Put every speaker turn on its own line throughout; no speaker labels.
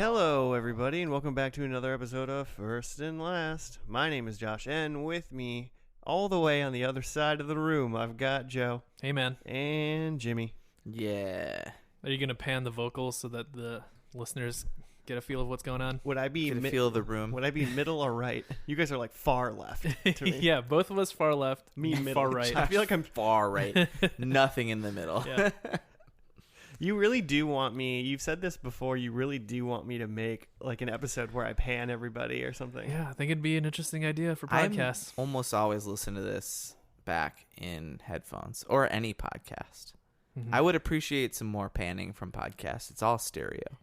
Hello, everybody, and welcome back to another episode of First and Last. My name is Josh, and with me, all the way on the other side of the room, I've got Joe.
Hey, man.
And Jimmy.
Yeah.
Are you going to pan the vocals so that the listeners get a feel of what's going on?
Would I be
feel of the room?
Would I be middle or right? You guys are like far left to me.
Yeah, both of us far left,
Me middle.
far right.
I feel like I'm
far right. Nothing in the middle.
Yeah.
You really do want me, you've said this before, you really do want me to make like an episode where I pan everybody or something.
Yeah, I think it'd be an interesting idea for podcasts.
I almost always listen to this back in headphones or any podcast.
Mm-hmm.
I would appreciate some more panning from podcasts. It's all stereo.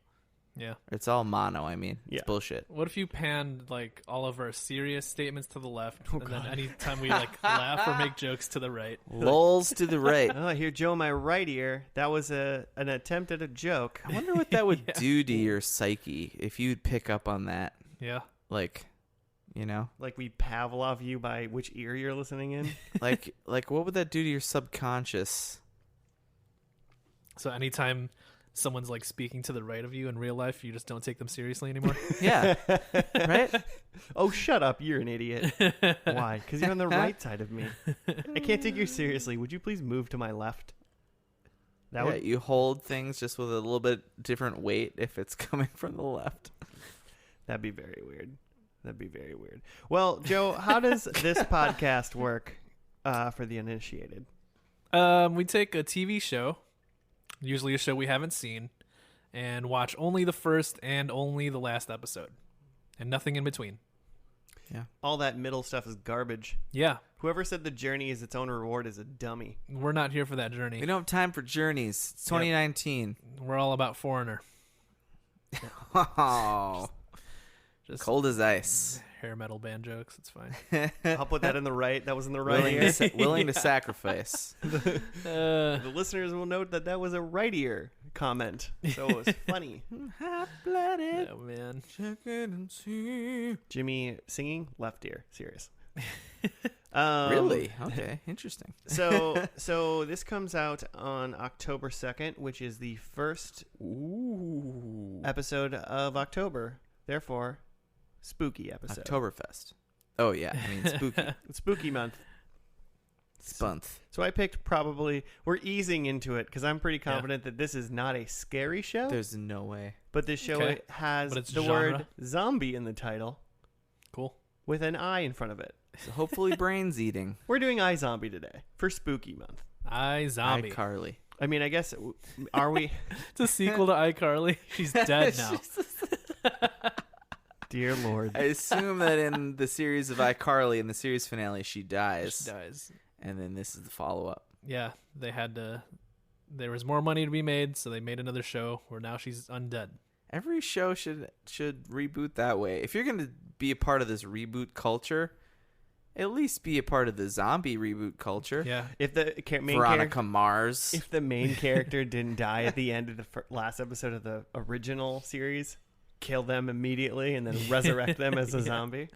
Yeah.
It's all mono, I mean.
Yeah.
It's bullshit.
What if you panned like all of our serious statements to the left,
Oh,
and
God.
then anytime we like laugh or make jokes to the right?
Lulls to the right.
Oh, I hear Joe in my right ear. That was an attempt at a joke.
I wonder what that would
Yeah.
do to your psyche if you'd pick up on that.
Yeah.
Like, you know?
Like we Pavlov you by which ear you're listening in.
like what would that do to your subconscious?
So anytime someone's like speaking to the right of you in real life, you just don't take them seriously anymore.
Yeah. Right?
Oh, shut up. You're an idiot. Why? Because you're on the right side of me. I can't take you seriously. Would you please move to my left? That
Yeah,
would.
you hold things just with a little bit different weight if it's coming from the left.
That'd be very weird. That'd be very weird. Well, Joe, how does this podcast work for the uninitiated?
We take a TV show, usually a show we haven't seen, and watch only the first and only the last episode, and nothing in between.
Yeah.
All that middle stuff is garbage.
Yeah,
Whoever said the journey is its own reward is a dummy.
we're not here for that journey.
We don't have time for journeys. It's 2019.
We're all about Foreigner.
Oh,
Just
cold as ice.
hair metal band jokes. It's fine.
I'll put that in the right. That was in the right
Willing,
ear.
willing to sacrifice.
The listeners will note that that was a right ear comment. So it was funny.
Hot-blooded.
Oh man.
Check it and see.
Jimmy singing, left ear. Serious.
Really? Okay. Interesting.
So this comes out on October 2nd, which is the first episode of October. Therefore, spooky episode.
Oktoberfest. Oh, yeah. I mean, spooky.
It's spooky month.
Spunth.
So I picked we're easing into it because I'm pretty confident that this is not a scary show.
There's no way.
But this show
Okay.
has
But it's
the
genre.
word zombie in the title
Cool.
with an I in front of it.
So hopefully brains eating.
We're doing iZombie today for spooky month.
iZombie.
iCarly.
I mean, I guess, are we?
It's a sequel to iCarly. She's dead now.
Dear Lord.
I assume that in the series of iCarly, in the series finale, she dies.
She dies.
And then this is the follow-up.
Yeah, they had to. There was more money to be made, so they made another show where now she's undead.
Every show should reboot that way. If you're going to be a part of this reboot culture, at least be a part of the zombie reboot culture.
Yeah.
If the main
Veronica
character,
Mars.
if the main character didn't die at the end of the last episode of the original series, kill them immediately and then resurrect them as a zombie.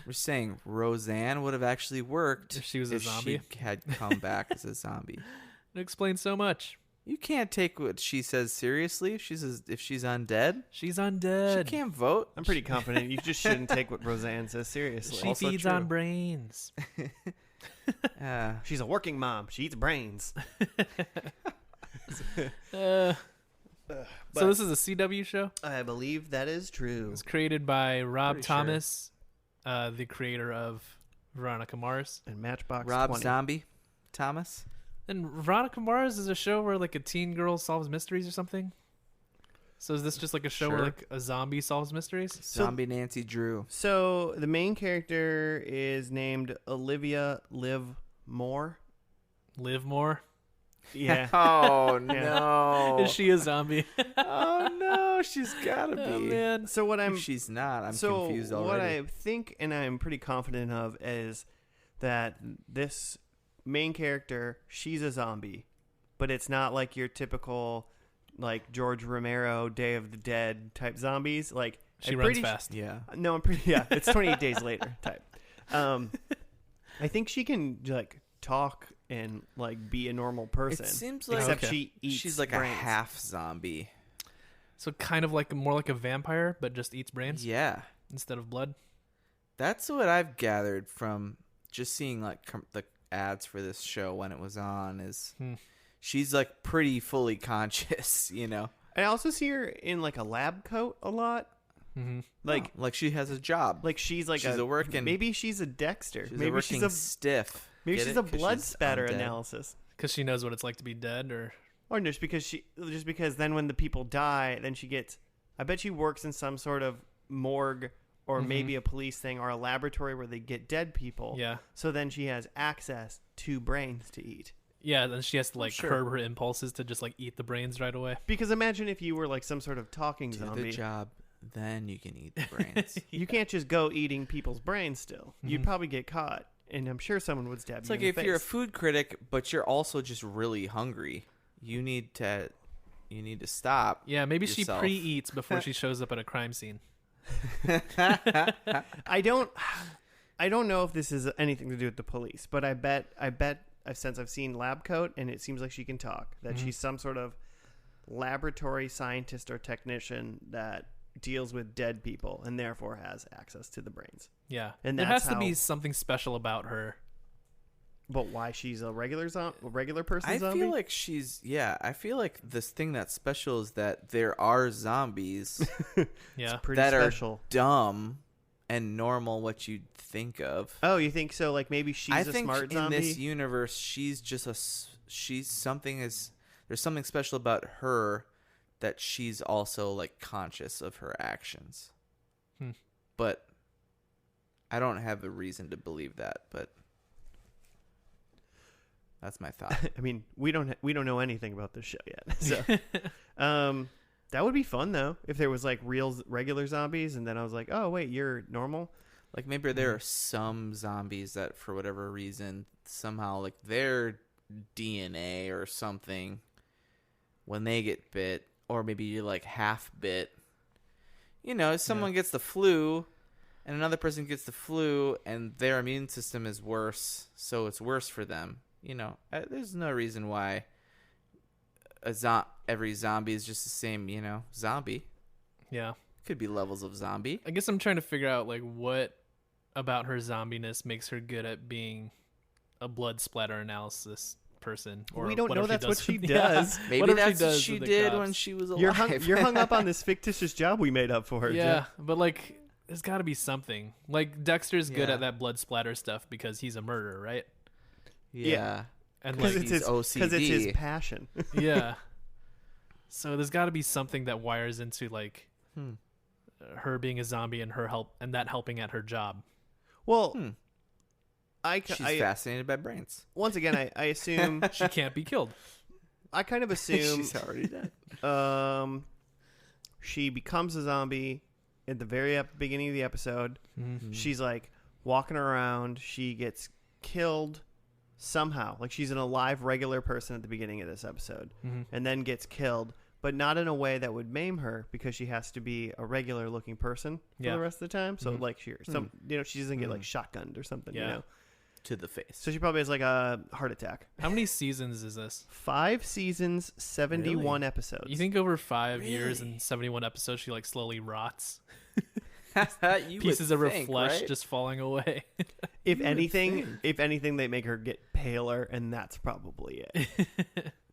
We're saying Roseanne would have actually worked
If she was a zombie?
she had come back as a zombie.
It explains so much.
You can't take what she says seriously if she's undead.
She's undead.
She can't vote.
I'm pretty confident you just shouldn't take what Roseanne says seriously.
She
Also
feeds
true.
on brains.
She's a working mom. She eats brains.
So this is a CW show.
I believe that is true.
It's created by Rob
Pretty sure.
Thomas, the creator of Veronica Mars.
And Matchbox
Rob
20.
Zombie Thomas.
And Veronica Mars is a show where like a teen girl solves mysteries or something. So is this just like a show where
Sure.
like a zombie solves mysteries?
Zombie Nancy Drew.
So the main character is named Olivia Liv Moore.
Live more?
Yeah.
Oh
Yeah.
no.
Is she a zombie?
Oh no, she's gotta be.
Oh man.
So what I'm
If she's not, I'm
so
confused
what
already.
I think and I'm pretty confident of is that this main character, she's a zombie, but it's not like your typical like George Romero Day of the Dead type zombies. Like
She
I'm
runs
pretty
fast.
Yeah.
No, I'm pretty. Yeah, it's 28 days later type. I think she can like talk and like be a normal person.
It seems like
except she eats
she's like
brains.
a half zombie.
So kind of like more like a vampire, but just eats brains
Yeah.
instead of blood.
That's what I've gathered from just seeing like the ads for this show when it was on is she's like pretty fully conscious, you know.
I also see her in like a lab coat a lot.
Mm-hmm.
Like she has a job.
Like she's
a working.
Maybe she's a Dexter.
She's
maybe
a working
she's a
stiff.
Maybe
Get
she's
it?
a
'Cause
blood
she's
spatter
undead.
analysis.
Because she knows what it's like to be dead,
Or just because then when the people die, then she gets. I bet she works in some sort of morgue or maybe a police thing or a laboratory where they get dead people.
Yeah.
So then she has access to brains to eat.
Yeah, then she has to like
sure.
curb her impulses to just like eat the brains right away.
Because imagine if you were like some sort of talking
Do
zombie.
the job, then you can eat the brains.
You can't just go eating people's brains still. You'd probably get caught. And I'm sure someone would stab
It's
you
like
in
if
the
you're a
face.
food critic, but you're also just really hungry. You need to stop.
Yeah, maybe
yourself.
she pre-eats before she shows up at a crime scene.
I don't know if this is anything to do with the police, but I bet since I've seen Lab Coat and it seems like she can talk, that she's some sort of laboratory scientist or technician that deals with dead people and therefore has access to the brains.
Yeah,
And
there
that's
has to be
how-
something special about her.
But why she's a regular person
I
zombie?
feel like I feel like this thing that's special is that there are zombies
Yeah,
pretty
that
special.
are dumb and normal what you'd think of.
Oh, you think so? Like maybe she's
I
a
think
smart
in
zombie?
this universe she's just there's something special about her that she's also like conscious of her actions. But I don't have a reason to believe that, but that's my thought.
I mean, we don't know anything about this show yet. So, that would be fun though if there was like regular zombies, and then I was like, oh wait, you're normal.
Like maybe there are some zombies that for whatever reason somehow like their DNA or something when they get bit, or maybe you're like half bit. You know, if someone gets the flu and another person gets the flu and their immune system is worse, so it's worse for them. You know, there's no reason why every zombie is just the same, you know, zombie.
yeah.
Could be levels of zombie.
I guess I'm trying to figure out like what about her zombiness makes her good at being a blood splatter analysis person. Or
We don't
what
know
if
that's what she
Yeah.
does.
Maybe
What if
that's what
does
she
with the
did
cops?
when she was alive.
You're hung up on this fictitious job we made up for her.
Yeah,
Jim.
but like there's got to be something. Like Dexter's good
Yeah.
at that blood splatter stuff because he's a murderer, right?
Yeah.
And
Because
like
it's
he's
his
OCD.
passion.
yeah. So there's got to be something that wires into like her being a zombie and that helping at her job.
Well,
She's fascinated by brains.
once again, I assume
She can't be killed.
I kind of assume
She's already dead.
she becomes a zombie at the very beginning of the episode. She's like walking around. She gets killed somehow. Like she's an alive regular person at the beginning of this episode, and then gets killed, but not in a way that would maim her because she has to be a regular looking person for the rest of the time. So like she doesn't get like shotgunned or something.
Yeah.
You know,
To the face.
so she probably has like a heart attack.
How many seasons is this?
5 seasons, 71
Really?
episodes.
You think over 5 years and 71 episodes she like slowly rots?
You
Pieces
would
of her
think,
flesh
right?
just falling away.
If anything, they make her get paler, and that's probably it.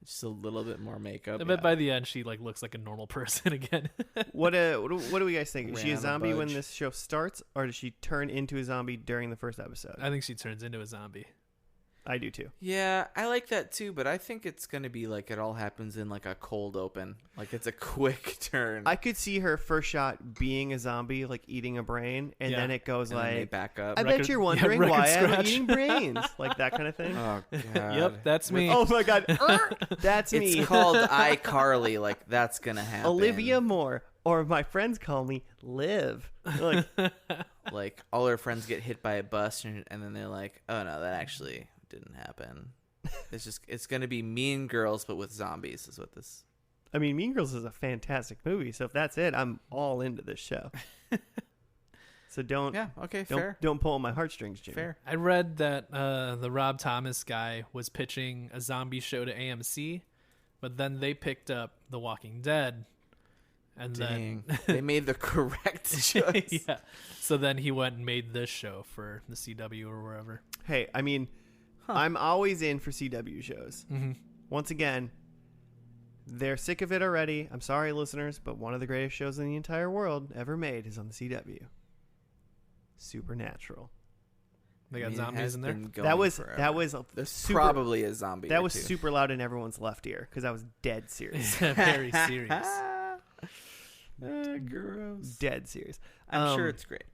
Just a little bit more makeup.
I bet by the end she like looks like a normal person again.
What do we guys think? Is she a
Ran a
zombie when
budge.
this show starts, or does she turn into a zombie during the first episode?
I think she turns into a zombie.
I do too.
Yeah, I like that too, but I think it's going to be like it all happens in like a cold open. Like it's a quick turn.
I could see her first shot being a zombie, like eating a brain, and
Yeah.
then it goes
and then they
like,
back up.
I bet you're wondering
record
why I'm
scratch.
eating brains, like that kind of thing.
Oh god.
Yep, that's me.
Oh my god, that's me.
It's called iCarly. Like that's going to happen.
Olivia Moore, or my friends call me Liv. Like,
Like all her friends get hit by a bus and then they're like, "Oh no, that actually didn't happen." It's going to be Mean Girls but with zombies is what this.
I mean, Mean Girls is a fantastic movie, so if that's it, I'm all into this show. So don't
Fair.
don't pull on my heartstrings, Jimmy.
Fair.
I read that the Rob Thomas guy was pitching a zombie show to AMC, but then they picked up The Walking Dead, And
Dang.
then
They made the correct choice.
yeah. So then he went and made this show for the CW or wherever.
Hey, I mean, I'm always in for CW shows.
Mm-hmm.
Once again, they're sick of it already. I'm sorry, listeners, but one of the greatest shows in the entire world ever made is on the CW. Supernatural.
They got zombies in there.
That was
There's
super,
probably a zombie.
that
or
was
two.
super loud in everyone's left ear because I was dead serious.
Very serious.
Gross.
Dead serious.
I'm sure it's great.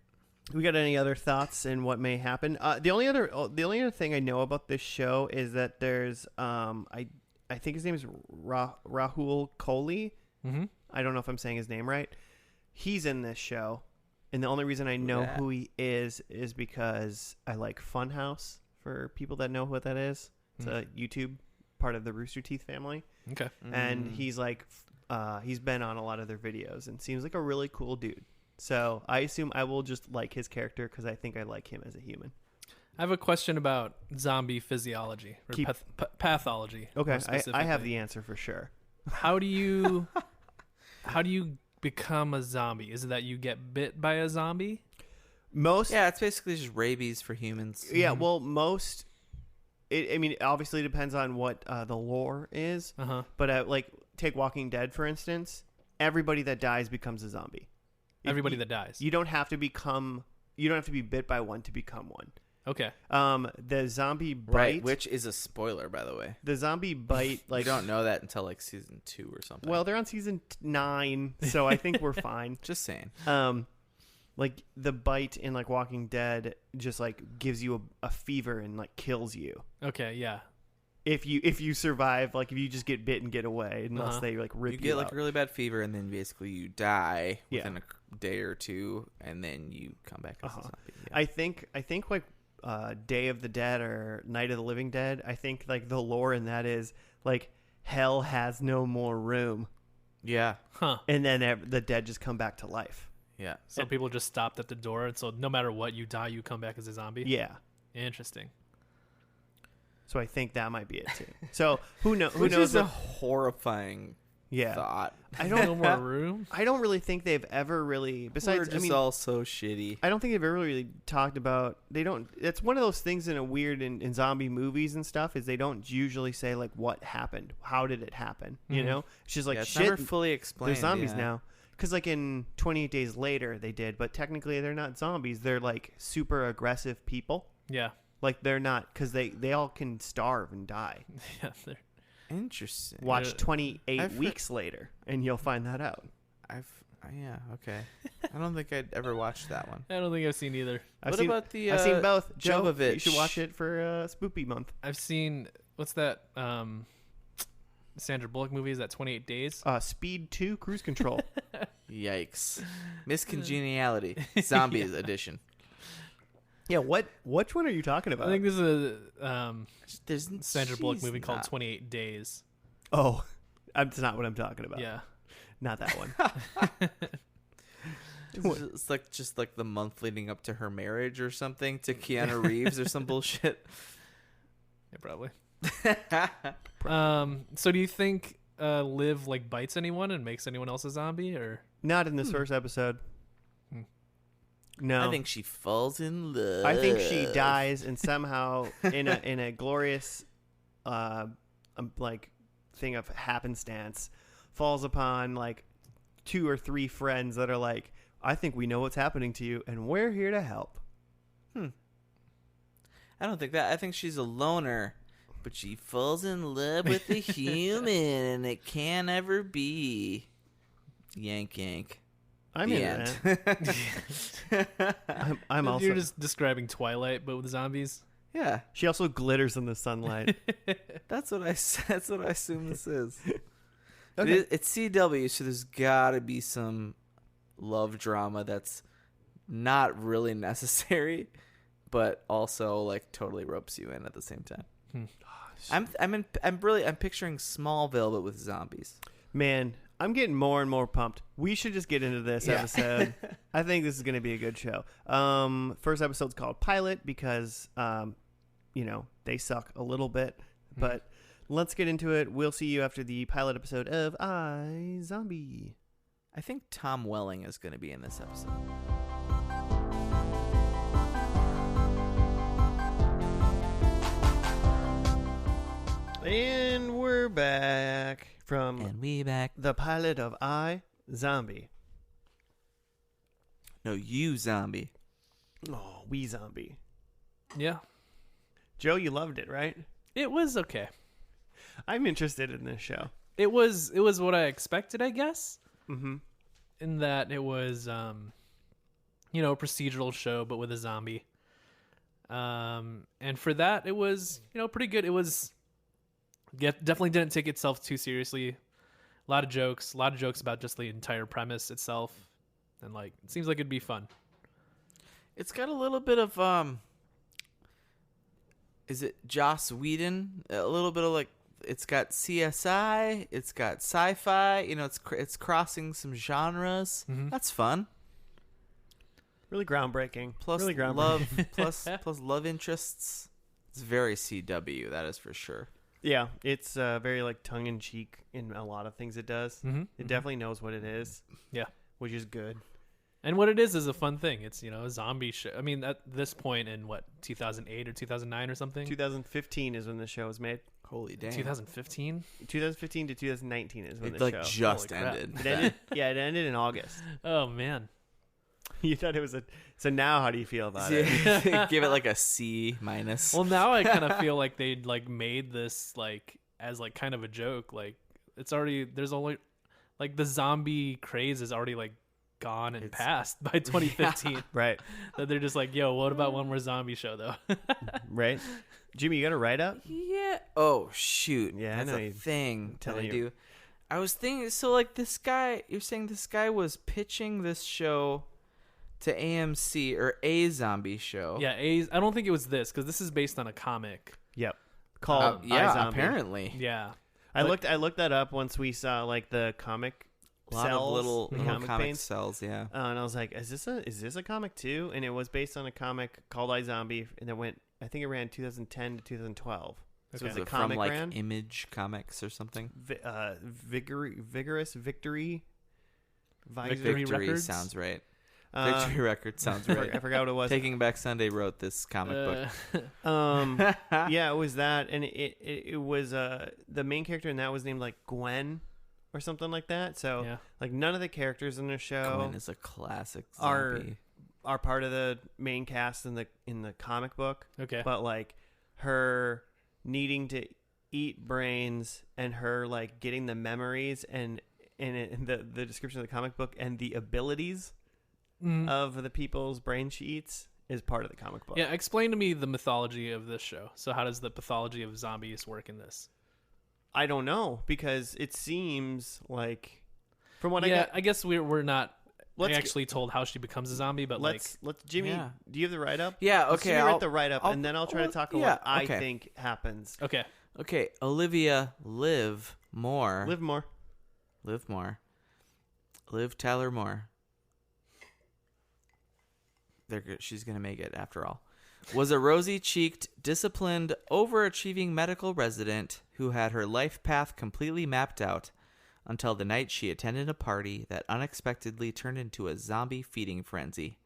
We got any other thoughts in what may happen? The only other thing I know about this show is that there's I think his name is Rahul Kohli.
Mm-hmm.
I don't know if I'm saying his name right. He's in this show, and the only reason I know who he is because I like Funhouse. For people that know what that is, it's a YouTube part of the Rooster Teeth family,
Okay.
and he's like he's been on a lot of their videos and seems like a really cool dude. So I assume I will just like his character because I think I like him as a human.
I have a question about zombie physiology or pathology.
Okay,
more
I have
specifically.
the answer for sure.
How do you become a zombie? Is it that you get bit by a zombie?
Most
Yeah, it's basically just rabies for humans.
Yeah, well, most. I mean, obviously, it depends on what the lore is.
Uh-huh.
But like, take Walking Dead for instance. Everybody that dies becomes a zombie.
Everybody that dies.
You don't have to become. You don't have to be bit by one to become one.
Okay.
The zombie bite,
Right, which is a spoiler, by the way.
the zombie bite, like
You don't know that until like season 2 or something.
Well, they're on season 9, so I think we're fine.
Just saying.
Like the bite in like Walking Dead just like gives you a fever and like kills you.
Okay. Yeah.
If you survive, like if you just get bit and get away, unless
Uh-huh.
they like rip
You
you
get like
out.
a really bad fever, and then basically you die
Yeah.
within a day or two, and then you come back as a zombie. Yeah.
I think like Day of the Dead or Night of the Living Dead. I think like the lore in that is like hell has no more room,
yeah.
Huh.
and then the dead just come back to life.
Yeah.
So people just stopped at the door, and so no matter what, you die, you come back as a zombie.
Yeah.
Interesting.
So I think that might be it too. So who knows? Who
Which
knows?
is a horrifying
Yeah.
thought.
I
No
don't.
more room.
I don't really think they've ever really. Besides,
We're just
I mean,
all so shitty.
I don't think they've ever really talked about. They don't. It's one of those things in a weird in zombie movies and stuff is they don't usually say like what happened, how did it happen. You
Mhm.
know, it's just like
Yeah, it's
shit.
never fully explained.
They're zombies
yeah.
now. Because like in 28 Days Later they did, but technically they're not zombies. They're like super aggressive people.
Yeah.
Like they're not because they all can starve and die.
Yeah. They're-
Interesting.
Watch 28
I've heard-
weeks later and you'll find that out.
Yeah, okay. I don't think I'd ever watched that one.
I don't think I've seen either.
I've
What
seen,
about the
I've seen both. Joe, you
Jovovich?
should watch it for Spoopy month.
I've seen what's that? Sandra Bullock movie is that 28 Days?
Speed 2 Cruise Control.
Yikes. Miscongeniality. Zombies edition.
Yeah, which one are you talking about?
I think this is a
There's
Sandra Bullock movie called
not.
28 Days.
Oh, that's not what I'm talking about.
Yeah.
Not that one.
It's like just like the month leading up to her marriage or something to Keanu Reeves or some bullshit.
Yeah, probably. So do you think Liv like bites anyone and makes anyone else a zombie, or
Not in this first episode.
Hmm.
No.
I think she falls in love.
I think she dies and somehow in a glorious like thing of happenstance falls upon like 2 or 3 friends that are like, I think we know what's happening to you and we're here to help.
I don't think that. I think she's a loner, but she falls in love with a human, and it can't ever be. Yank, yank.
I'm
The
in
end.
that. I'm also.
You're just describing Twilight but with zombies?
Yeah,
She also glitters in the sunlight.
that's what I assume this is.
Okay.
It's CW, so there's got to be some love drama that's not really necessary, but also like totally ropes you in at the same time. I'm picturing Smallville but with zombies.
Man, I'm getting more and more pumped. We should just get into this episode. I think this is going to be a good show. First episode's called Pilot because, they suck a little bit. But let's get into it. We'll see you after the pilot episode of iZombie.
I think Tom Welling is going to be in this episode.
And we're back from
And we back.
the pilot of iZombie.
No, you zombie.
Oh, we zombie.
Yeah.
Joe, you loved it, right?
It was okay.
I'm interested in this show.
It was what I expected, I guess.
Mm-hmm.
In that it was, a procedural show, but with a zombie. And for that, it was, pretty good. It was, definitely didn't take itself too seriously. A lot of jokes about just the entire premise itself. And, it seems like it'd be fun.
It's got a little bit of, is it Joss Whedon? A little bit of, it's got CSI, it's got sci-fi, it's crossing some genres.
Mm-hmm.
That's fun.
Really groundbreaking.
Plus
really groundbreaking.
love, plus love interests. It's very CW, that is for sure.
Yeah, it's very tongue-in-cheek in a lot of things it does.
Mm-hmm.
It definitely knows what it is.
Yeah.
Which is good.
And what it is a fun thing. It's, a zombie show. I mean, at this point in, 2008 or 2009 or something?
2015 is when the show was made.
Holy damn.
2015?
2015 to 2019 is when
It
the show.
just
Holy crap.
ended.
It ended, yeah, it ended in August.
Oh, man.
You thought it was a... So now how do you feel about it?
Give it a C minus.
Well, now I kind of feel like they'd, made this, as, kind of a joke. It's already... There's only... the zombie craze is already, gone and past by 2015.
Yeah.
Right.
That they're just yo, what about one more zombie show though?
Right. Jimmy, you got a write-up?
Yeah. Oh shoot.
Yeah,
that's
I know
a
you-
thing that
telling
I
you.
do. I was thinking. So this guy, you're saying this guy was pitching this show to AMC or a zombie show?
Yeah, I don't think it was this because this is based on a comic.
Yep. Called
Yeah.
iZombie.
Apparently.
Yeah.
I looked that up once we saw the comic
A lot
cells,
of little
the comic
comic
paints.
cells. Yeah.
And I was like, is this a comic too? And it was based on a comic called iZombie, and I think it ran 2010 to 2012. So
Okay.
it was a
Is it from
comic ran.
Image Comics or something?
Vigorous Victory.
Victory Records?
sounds right.
Uh,
Victory Records sounds
I
right.
forgot what it was.
Taking Back Sunday wrote this comic book.
Yeah, it was that, and it was the main character in that was named Gwen or something like that. So
yeah.
none of the characters in the show
Gwen is a classic
are
zombie.
are part of the main cast in the comic book.
Okay.
But her needing to eat brains and her getting the memories and the description of the comic book and the abilities of the people's brain she eats is part of the comic book.
Yeah, explain to me the mythology of this show. So how does the pathology of zombies work in this?
I don't know because it seems from what I got.
I guess we're not
Let's
actually told how she becomes a zombie, but
let's Jimmy.
Yeah.
Do you have the write up?
Yeah.
Let's
Okay.
Jimmy
I'll
write the write up and then I'll try to talk about what I
okay.
think happens.
okay.
Okay. Olivia Liv Moore.
Live more.
Liv Moore. Liv Tyler Moore. She's gonna make it after all. Was a rosy-cheeked, disciplined, overachieving medical resident who had her life path completely mapped out until the night she attended a party that unexpectedly turned into a zombie feeding frenzy.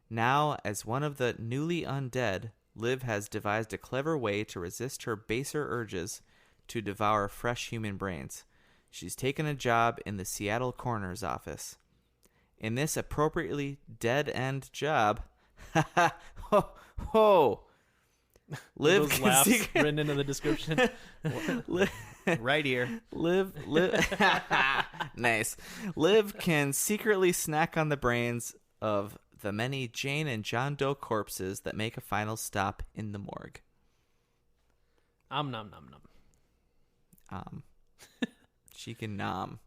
Now, as one of the newly undead, Liv has devised a clever way to resist her baser urges to devour fresh human brains. She's taken a job in the Seattle coroner's office. In this appropriately dead-end job, Liv
Those
can
laughs
seek-
written into the description.
Right here.
Liv nice. Liv can secretly snack on the brains of the many Jane and John Doe corpses that make a final stop in the morgue.
Nom nom nom.
She can nom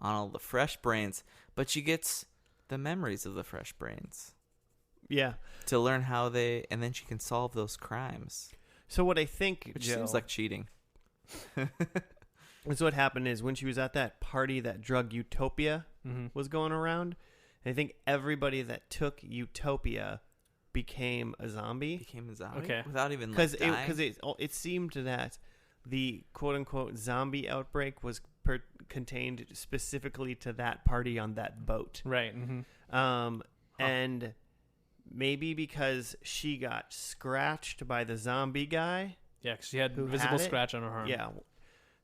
on all the fresh brains, but she gets the memories of the fresh brains
Yeah.
to learn how they, and then she can solve those crimes,
So what I think,
which
Joe,
seems like cheating.
is what happened is when she was at that party, that drug Utopia was going around. And I think everybody that took Utopia became a zombie
Became a zombie
Okay.
without even
because
dying.
it seemed that the quote unquote zombie outbreak was contained specifically to that party on that boat.
Right.
And maybe because she got scratched by the zombie guy.
Yeah, 'cause she had
Who
visible
had it?
scratch on her arm.
Yeah.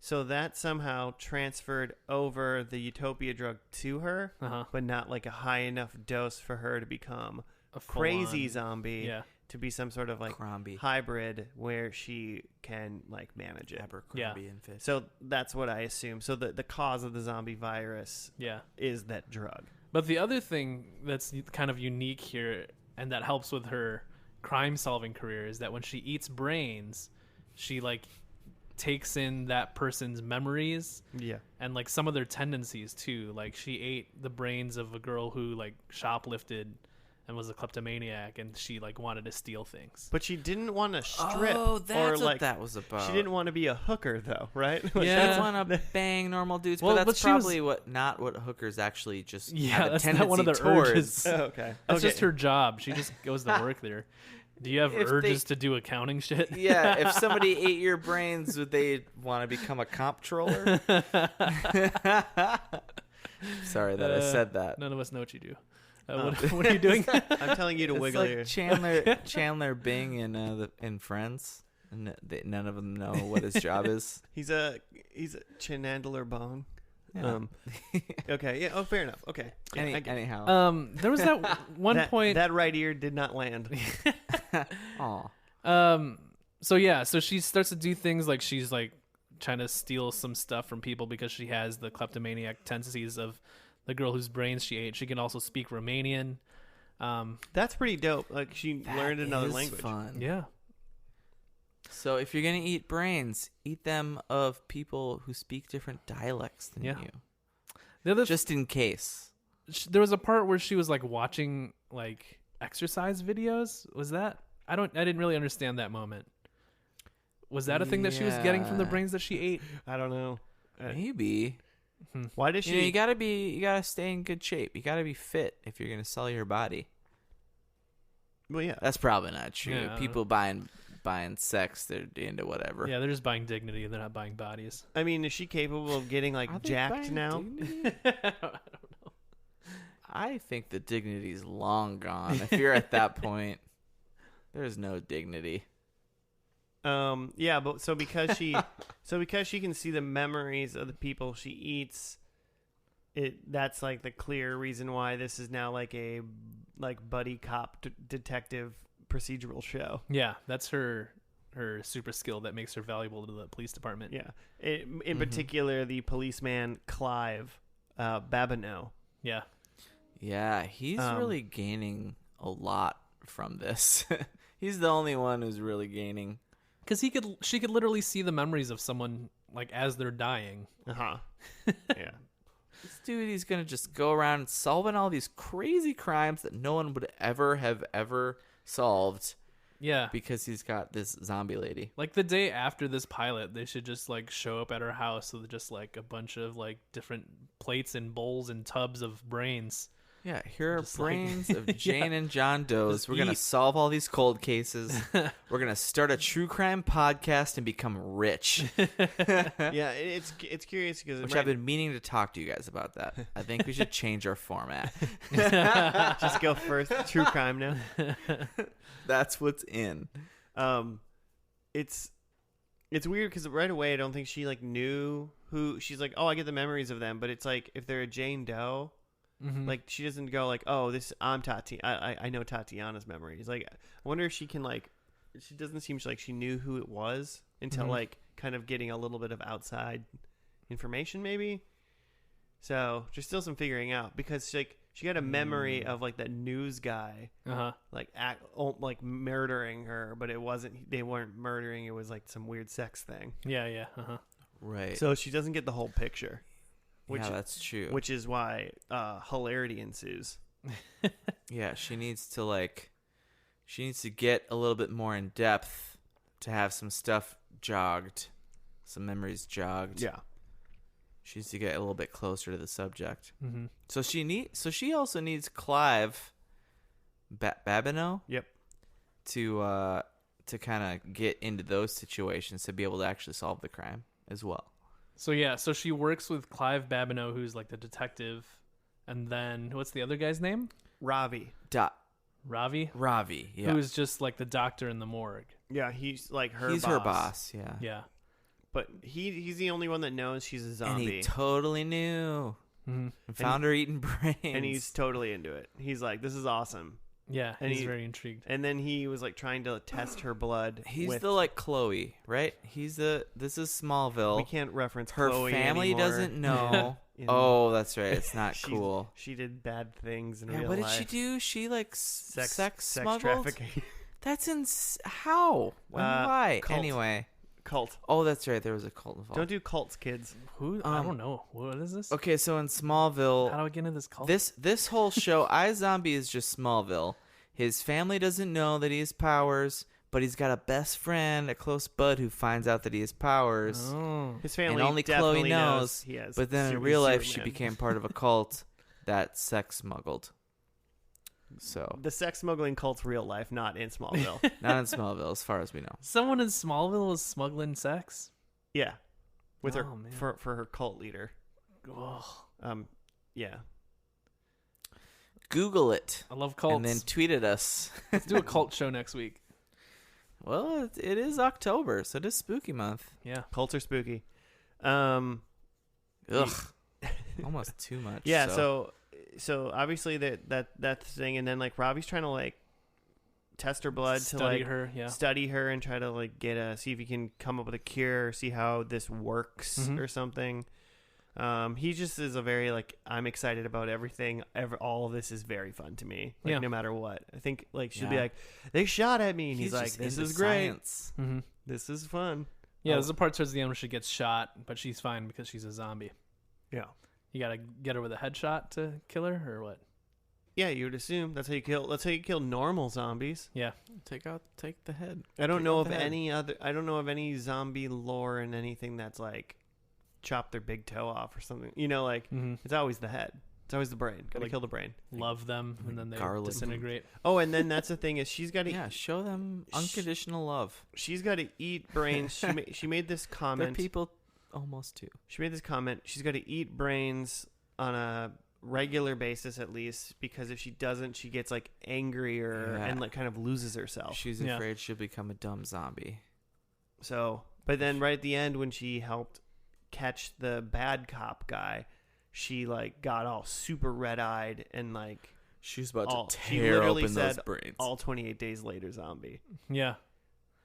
So that somehow transferred over the Utopia drug to her, but not like a high enough dose for her to become
A
crazy
full-on-
zombie.
Yeah.
To be some sort of like
Crombie.
hybrid where she can like manage it.
Abercrombie and Fitch.
So that's what I assume. So the cause of the zombie virus
Yeah.
is that drug.
But the other thing that's kind of unique here and that helps with her crime solving career is that when she eats brains, she like takes in that person's memories
Yeah.
and like some of their tendencies too. Like she ate the brains of a girl who like shoplifted and was a kleptomaniac, and she like wanted to steal things.
But she didn't want to strip.
Oh, that's
or,
what
like,
that was about.
She didn't want to be a hooker, though, right?
She
Yeah.
didn't want to bang normal dudes,
Well,
but
but
that's
she was-
probably not what hookers actually just
Yeah,
have a
that's
tendency
not one of their
towards.
urges.
Oh, okay.
That's
Okay.
just her job. She just goes to work there. Do you have
If
urges
they-
to do accounting shit?
Yeah, if somebody ate your brains, would they want to become a comptroller? Sorry that I said that.
None of us know what you do.
Oh.
What are you doing?
I'm telling you to
It's
wiggle
like
your...
Chandler Bing in Friends. And none of them know what his job is.
He's a Chandler Bong.
Yeah.
Okay. Yeah. Oh, fair enough. Okay. Yeah, I get it.
Anyhow.
There was that one point.
That right ear did not land.
Aw.
So she starts to do things like she's like trying to steal some stuff from people because she has the kleptomaniac tendencies of the girl whose brains she ate. She can also speak Romanian.
That's pretty dope. Like she learned another
That is
language.
Fun.
Yeah.
So if you're gonna eat brains, eat them of people who speak different dialects than
Yeah.
you.
The other
Just in case.
there was a part where she was like watching like exercise videos. Was that? I didn't really understand that moment. Was that a thing that she was getting from the
Yeah.
brains that she ate?
I don't know.
Maybe.
Why does
You know,
she?
you gotta stay in good shape. You gotta be fit if you're gonna sell your body.
Well, yeah.
That's probably not true.
Yeah, I don't
People buying sex, they're into whatever.
Yeah, they're just buying dignity. They're not buying bodies.
I mean, is she capable of getting like
Are they
jacked
buying
now?
dignity?
I don't know.
I think the dignity's long gone. If you're at that point, there's no dignity.
Yeah, but so because she can see the memories of the people she eats, that's like the clear reason why this is now like a buddy cop detective procedural show.
Yeah, that's her super skill that makes her valuable to the police department.
Yeah. In particular, the policeman Clive Babineau.
Yeah.
Yeah, he's really gaining a lot from this. He's the only one who's really gaining.
Because she could literally see the memories of someone like as they're dying.
Yeah.
This dude, he's gonna just go around solving all these crazy crimes that no one would have ever solved.
Yeah.
Because he's got this zombie lady.
Like the day after this pilot, they should just like show up at her house with just like a bunch of like different plates and bowls and tubs of brains.
Yeah, here are
Just like-
brains of Jane and John Doe's.
Just
We're going to
eat.
solve all these cold cases. We're going to start a true crime podcast and become rich.
Yeah, it's curious because
Which I've been meaning to talk to you guys about that. I think we should change our format.
just go first. True crime now.
That's what's in.
It's weird because right away I don't think she like knew who she's like. Oh, I get the memories of them, but it's like if they're a Jane Doe, like she doesn't go like, oh, I'm Tati. I know Tatiana's memories. Like I wonder if she can like. She doesn't seem like she knew who it was until like kind of getting a little bit of outside information maybe. So there's still some figuring out because she got a memory of like that news guy like murdering her, but it wasn't. They weren't murdering. It was like some weird sex thing.
Yeah.
Right.
So she doesn't get the whole picture.
Yeah, that's true.
Which is why hilarity ensues.
Yeah, she needs to get a little bit more in depth to have some stuff jogged, some memories jogged.
Yeah.
She needs to get a little bit closer to the subject.
Mm-hmm.
So she also needs Clive Babineau.
Yep.
To kind of get into those situations to be able to actually solve the crime as well.
So she works with Clive Babineau, who's like the detective, and then what's the other guy's name?
Ravi.
Ravi,
yeah.
who is just like the doctor in the morgue.
Yeah, he's like
He's her boss, yeah.
Yeah.
But he's the only one that knows she's a zombie.
And he totally knew.
Mm-hmm.
And found her eating brains.
And he's totally into it. He's like, this is awesome.
Yeah,
And
he's very intrigued.
And then he was like trying to test her blood.
He's
with,
the like Chloe, right? This is Smallville.
We can't reference
her
Chloe
family
anymore.
doesn't know. Oh, that's right. It's not cool.
She did bad things in
Yeah,
real
what
life.
did she do? She like sex smuggled?
trafficking.
That's how? When, why?
Cult.
Anyway.
Cult.
Oh, that's right. There was a cult involved.
Don't do cults, kids.
Who? I don't know. What is this?
Okay, so in Smallville,
How do I get into this cult?
this whole show, iZombie is just Smallville. His family doesn't know that he has powers, but he's got a best friend, a close bud, who finds out that he has powers.
Oh.
His family
And only
definitely
Chloe knows.
he has
But then in real life, she became part of a cult that sex smuggled. So
the sex smuggling cult's real life, not in Smallville.
not in Smallville, as far as we know.
Someone in Smallville was smuggling sex.
Yeah, with her
Man.
for her cult leader.
Ugh.
Yeah.
Google it.
I love cults.
And then tweet at us.
Let's do a cult show next week.
Well, it is October, so it is spooky month.
Yeah.
Cults are spooky.
Ugh. Almost too much.
Yeah, so obviously that thing, and then like Robbie's trying to like test her blood
Study
to like
her,
study her and try to like see if he can come up with a cure, see how this works or something. He just is a very like, I'm excited about everything. All of this is very fun to me. Like no matter what. I think like she'll be like, they shot at me, and he's like, this is great.
Mm-hmm.
This is fun.
Yeah, there's a part towards the end where she gets shot, but she's fine because she's a zombie.
Yeah.
You gotta get her with a headshot to kill her, or what?
Yeah, you would assume that's how you kill. That's how you kill normal zombies.
Yeah.
Take the head.
I don't know of any other. I don't know of any zombie lore in anything that's like chop their big toe off or something. You know, like it's always the head. It's always the brain. Gotta
Like,
kill the brain.
Love them, and then they
garlic.
disintegrate.
Oh, and then that's the thing is she's got to
show them unconditional love.
She's got to eat brains. She made this
They're
comment.
people almost too.
She made this comment. She's got to eat brains on a regular basis at least, because if she doesn't, she gets like angrier and like kind of loses herself.
She's afraid she'll become a dumb zombie.
So, but then right at the end when she helped catch the bad cop guy, she like got all super red-eyed and like
she's about to
she
tear
literally
open
said
those brains.
all 28 days later zombie.
Yeah.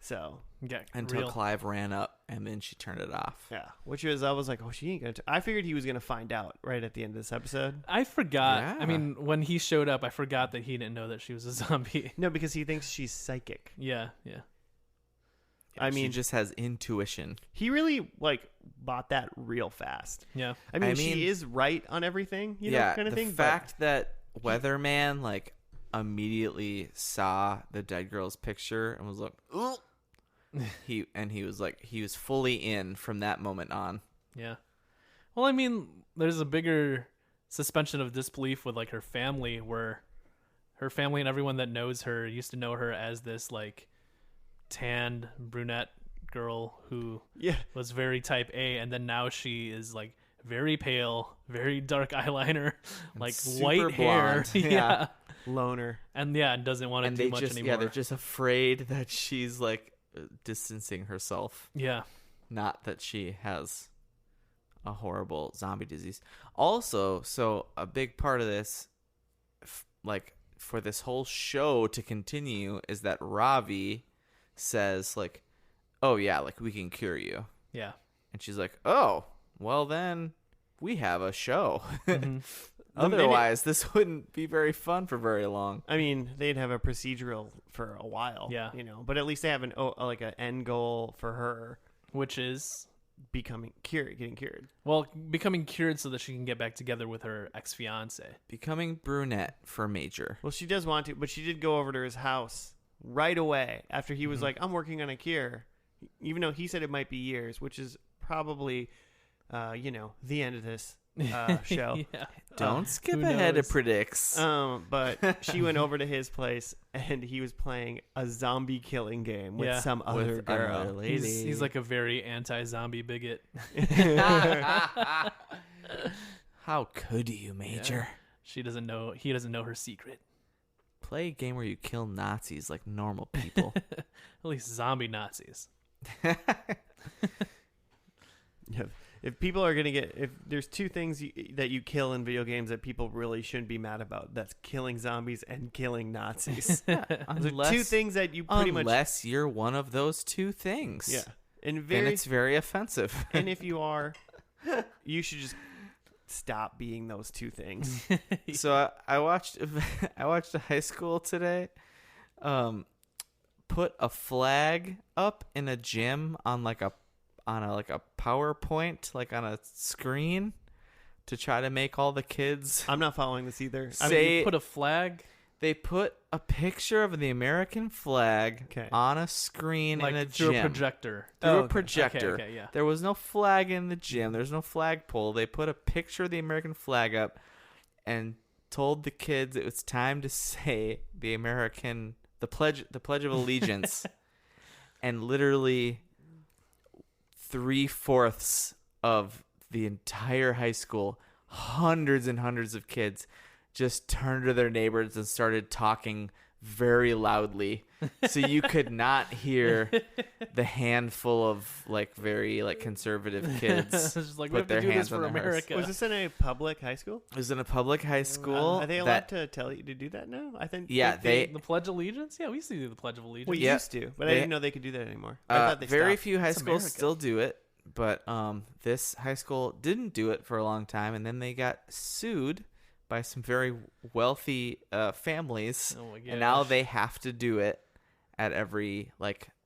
So
Yeah.
Until Clive ran up, and then she turned it off.
yeah, which was I was like, oh, she ain't gonna. I figured he was gonna find out right at the end of this episode.
I forgot.
Yeah.
I mean, when he showed up, I forgot that he didn't know that she was a zombie.
No, because he thinks she's psychic.
Yeah.
I mean,
she just has intuition.
he really like bought that real fast.
Yeah.
I mean, she is right on everything, you know, kind of thing.
The fact that Weatherman like immediately saw the dead girl's picture and was like, "Ugh." he was fully in from that moment on.
Yeah. Well, I mean, there's a bigger suspension of disbelief with like her family, where her family and everyone that knows her used to know her as this like tanned brunette girl who was very type A, and then now she is like very pale, very dark eyeliner, like white hair.
Yeah.
loner.
And doesn't want to do much anymore.
Yeah, they're just afraid that she's like distancing herself.
Yeah.
Not that she has a horrible zombie disease. Also, so a big part of this, like for this whole show to continue, is that Ravi says like, oh yeah, like we can cure you.
Yeah.
And she's like, oh, well then we have a show.
Mm-hmm.
Otherwise, this wouldn't be very fun for very long.
I mean, they'd have a procedural for a while.
Yeah.
You know, but at least they have an end goal for her,
Which is
getting cured.
well, becoming cured so that she can get back together with her ex-fiance.
Becoming brunette for Major.
Well, she does want to, but she did go over to his house right away after he was like, I'm working on a cure, even though he said it might be years, which is probably, the end of this show.
Yeah.
Don't skip
who
ahead
knows?
of predicts.
But she went over to his place and he was playing a zombie killing game with
Yeah.
some other
With
girl.
another lady.
He's like a very anti-zombie bigot.
How could you, Major?
He doesn't know her secret.
Play a game where you kill Nazis like normal people.
At least zombie Nazis.
Yeah. If people are if there's two things that you kill in video games that people really shouldn't be mad about, that's killing zombies and killing Nazis. Those are two things that you pretty much.
Unless you're one of those two things.
Yeah, and
then it's very offensive.
And if you are, you should just stop being those two things.
So I watched a high school today put a flag up in a gym on a PowerPoint, like on a screen, to try to make all the kids
I'm not following this either.
You put a flag,
they put a picture of the American flag on a screen
like
in a
through
gym.
a projector.
Through a projector.
Okay, yeah.
There was no flag in the gym. There's no flagpole. They put a picture of the American flag up and told the kids it was time to say the pledge of allegiance. And literally 3/4 of the entire high school, hundreds and hundreds of kids, just turned to their neighbors and started talking very loudly, so you could not hear the handful of very conservative kids
It's just like, we
put
have to
their
do
hands
this
on
for
their hearts.
America.
Was this in a public high school?
It was in a public high school.
Are they allowed to tell you to do that now? I think.
Yeah,
they
The Pledge of Allegiance? Yeah, we used to do the Pledge of Allegiance.
we
Yeah.
used to, but I didn't know they could do that anymore. I thought they
very
stopped.
few high
It's
schools
America.
still do it, but this high school didn't do it for a long time, and then they got sued by some very wealthy families,
Oh my gosh.
and now they have to do it at every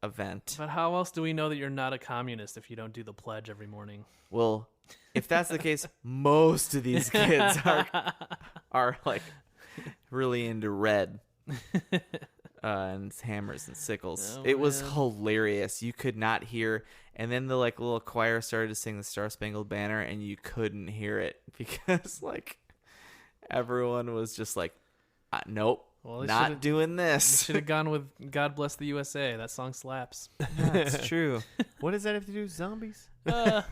event.
But how else do we know that you're not a communist if you don't do the pledge every morning?
Well, if that's the case, most of these kids are really into red and hammers and sickles.
Oh,
it was
man.
hilarious. You could not hear, and then the little choir started to sing the Star Spangled Banner, and you couldn't hear it because everyone was just nope.
Well,
Not doing this.
Should have gone with God Bless the USA. That song slaps.
That's true.
What does that have to do with zombies?
I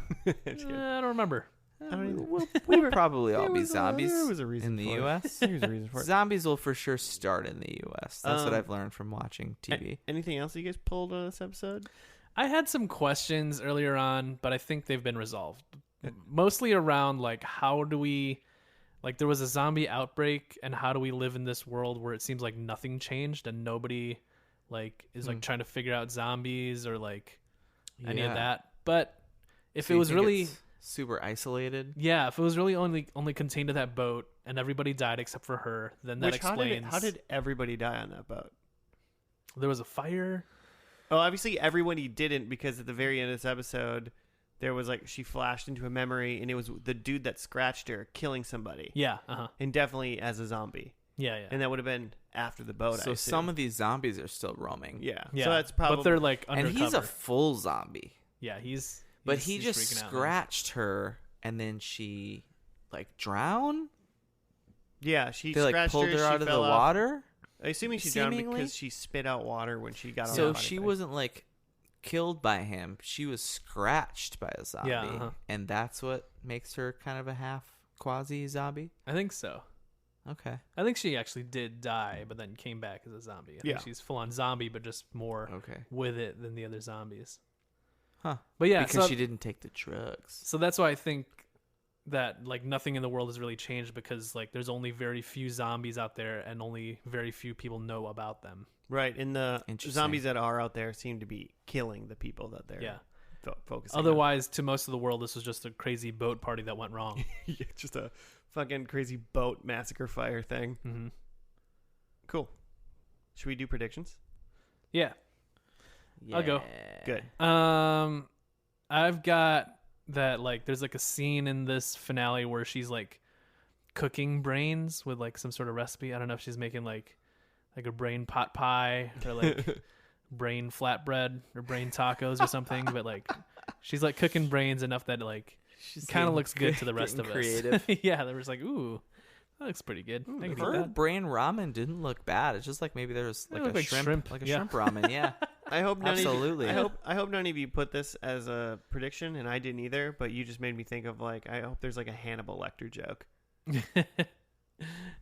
don't remember.
I don't even.
We'll probably all be
was
zombies
there was a reason
in the
for it.
U.S.
There's a reason for it.
Zombies will for sure start in the U.S. That's what
Um,
I've learned from watching TV.
Anything else you guys pulled on this episode?
I had some questions earlier on, but I think they've been resolved. Mostly around how do we there was a zombie outbreak, and how do we live in this world where it seems like nothing changed and nobody is trying to figure out zombies or any of
Yeah.
that. But if
So
it
you
was
think
really
it's super isolated,
if it was really only contained to that boat and everybody died except for her, then that explains
How did everybody die on that boat?
there was a fire.
Oh, obviously everybody didn't, because at the very end of this episode, there was she flashed into a memory, and it was the dude that scratched her killing somebody,
Yeah,
and definitely as a zombie,
yeah.
and that would have been after the boat.
so some of these zombies are still roaming.
yeah,
Yeah,
so that's probably
but they're undercover.
And he's a full zombie.
yeah, he's
But he
he's
just
freaking out, man.
scratched her, and then she drowned.
yeah. She
They
scratched
pulled her
she
out of the
fell off.
water.
Assuming she drowned
seemingly?
because she spit out water when she got on.
So
the
she
body.
wasn't killed by him. She was scratched by a zombie,
uh-huh.
and that's what makes her kind of a half quasi zombie.
I think so.
Okay.
I think she actually did die, but then came back as a zombie. I
Yeah.
think she's full on zombie, but just more
Okay.
with it than the other zombies.
Huh.
But yeah,
Because
so,
she didn't take the drugs.
so that's why I think that nothing in the world has really changed, because there's only very few zombies out there and only very few people know about them.
right, and the
Interesting.
zombies that are out there seem to be killing the people that they're
Yeah.
focusing.
Otherwise, to most of the world, this was just a crazy boat party that went wrong.
on. Yeah, just a fucking crazy boat massacre fire thing.
hmm
Cool. Should we do predictions?
Yeah. I'll go.
Good.
I've got that there's a scene in this finale where she's cooking brains with some sort of recipe. I don't know if she's making a brain pot pie or brain flatbread or brain tacos or something, but she's cooking brains enough that kind of looks good to the rest of
creative.
us. Yeah, they were just like, ooh, that looks pretty good. I can eat
Her
that.
brain ramen didn't look bad. It's just like maybe there was like
looked
a
like shrimp.
like a
Yeah.
shrimp ramen. Yeah,
I hope none
absolutely.
Of you, I hope none of you put this as a prediction, and I didn't either. But you just made me think of like I hope there's like a Hannibal Lecter joke.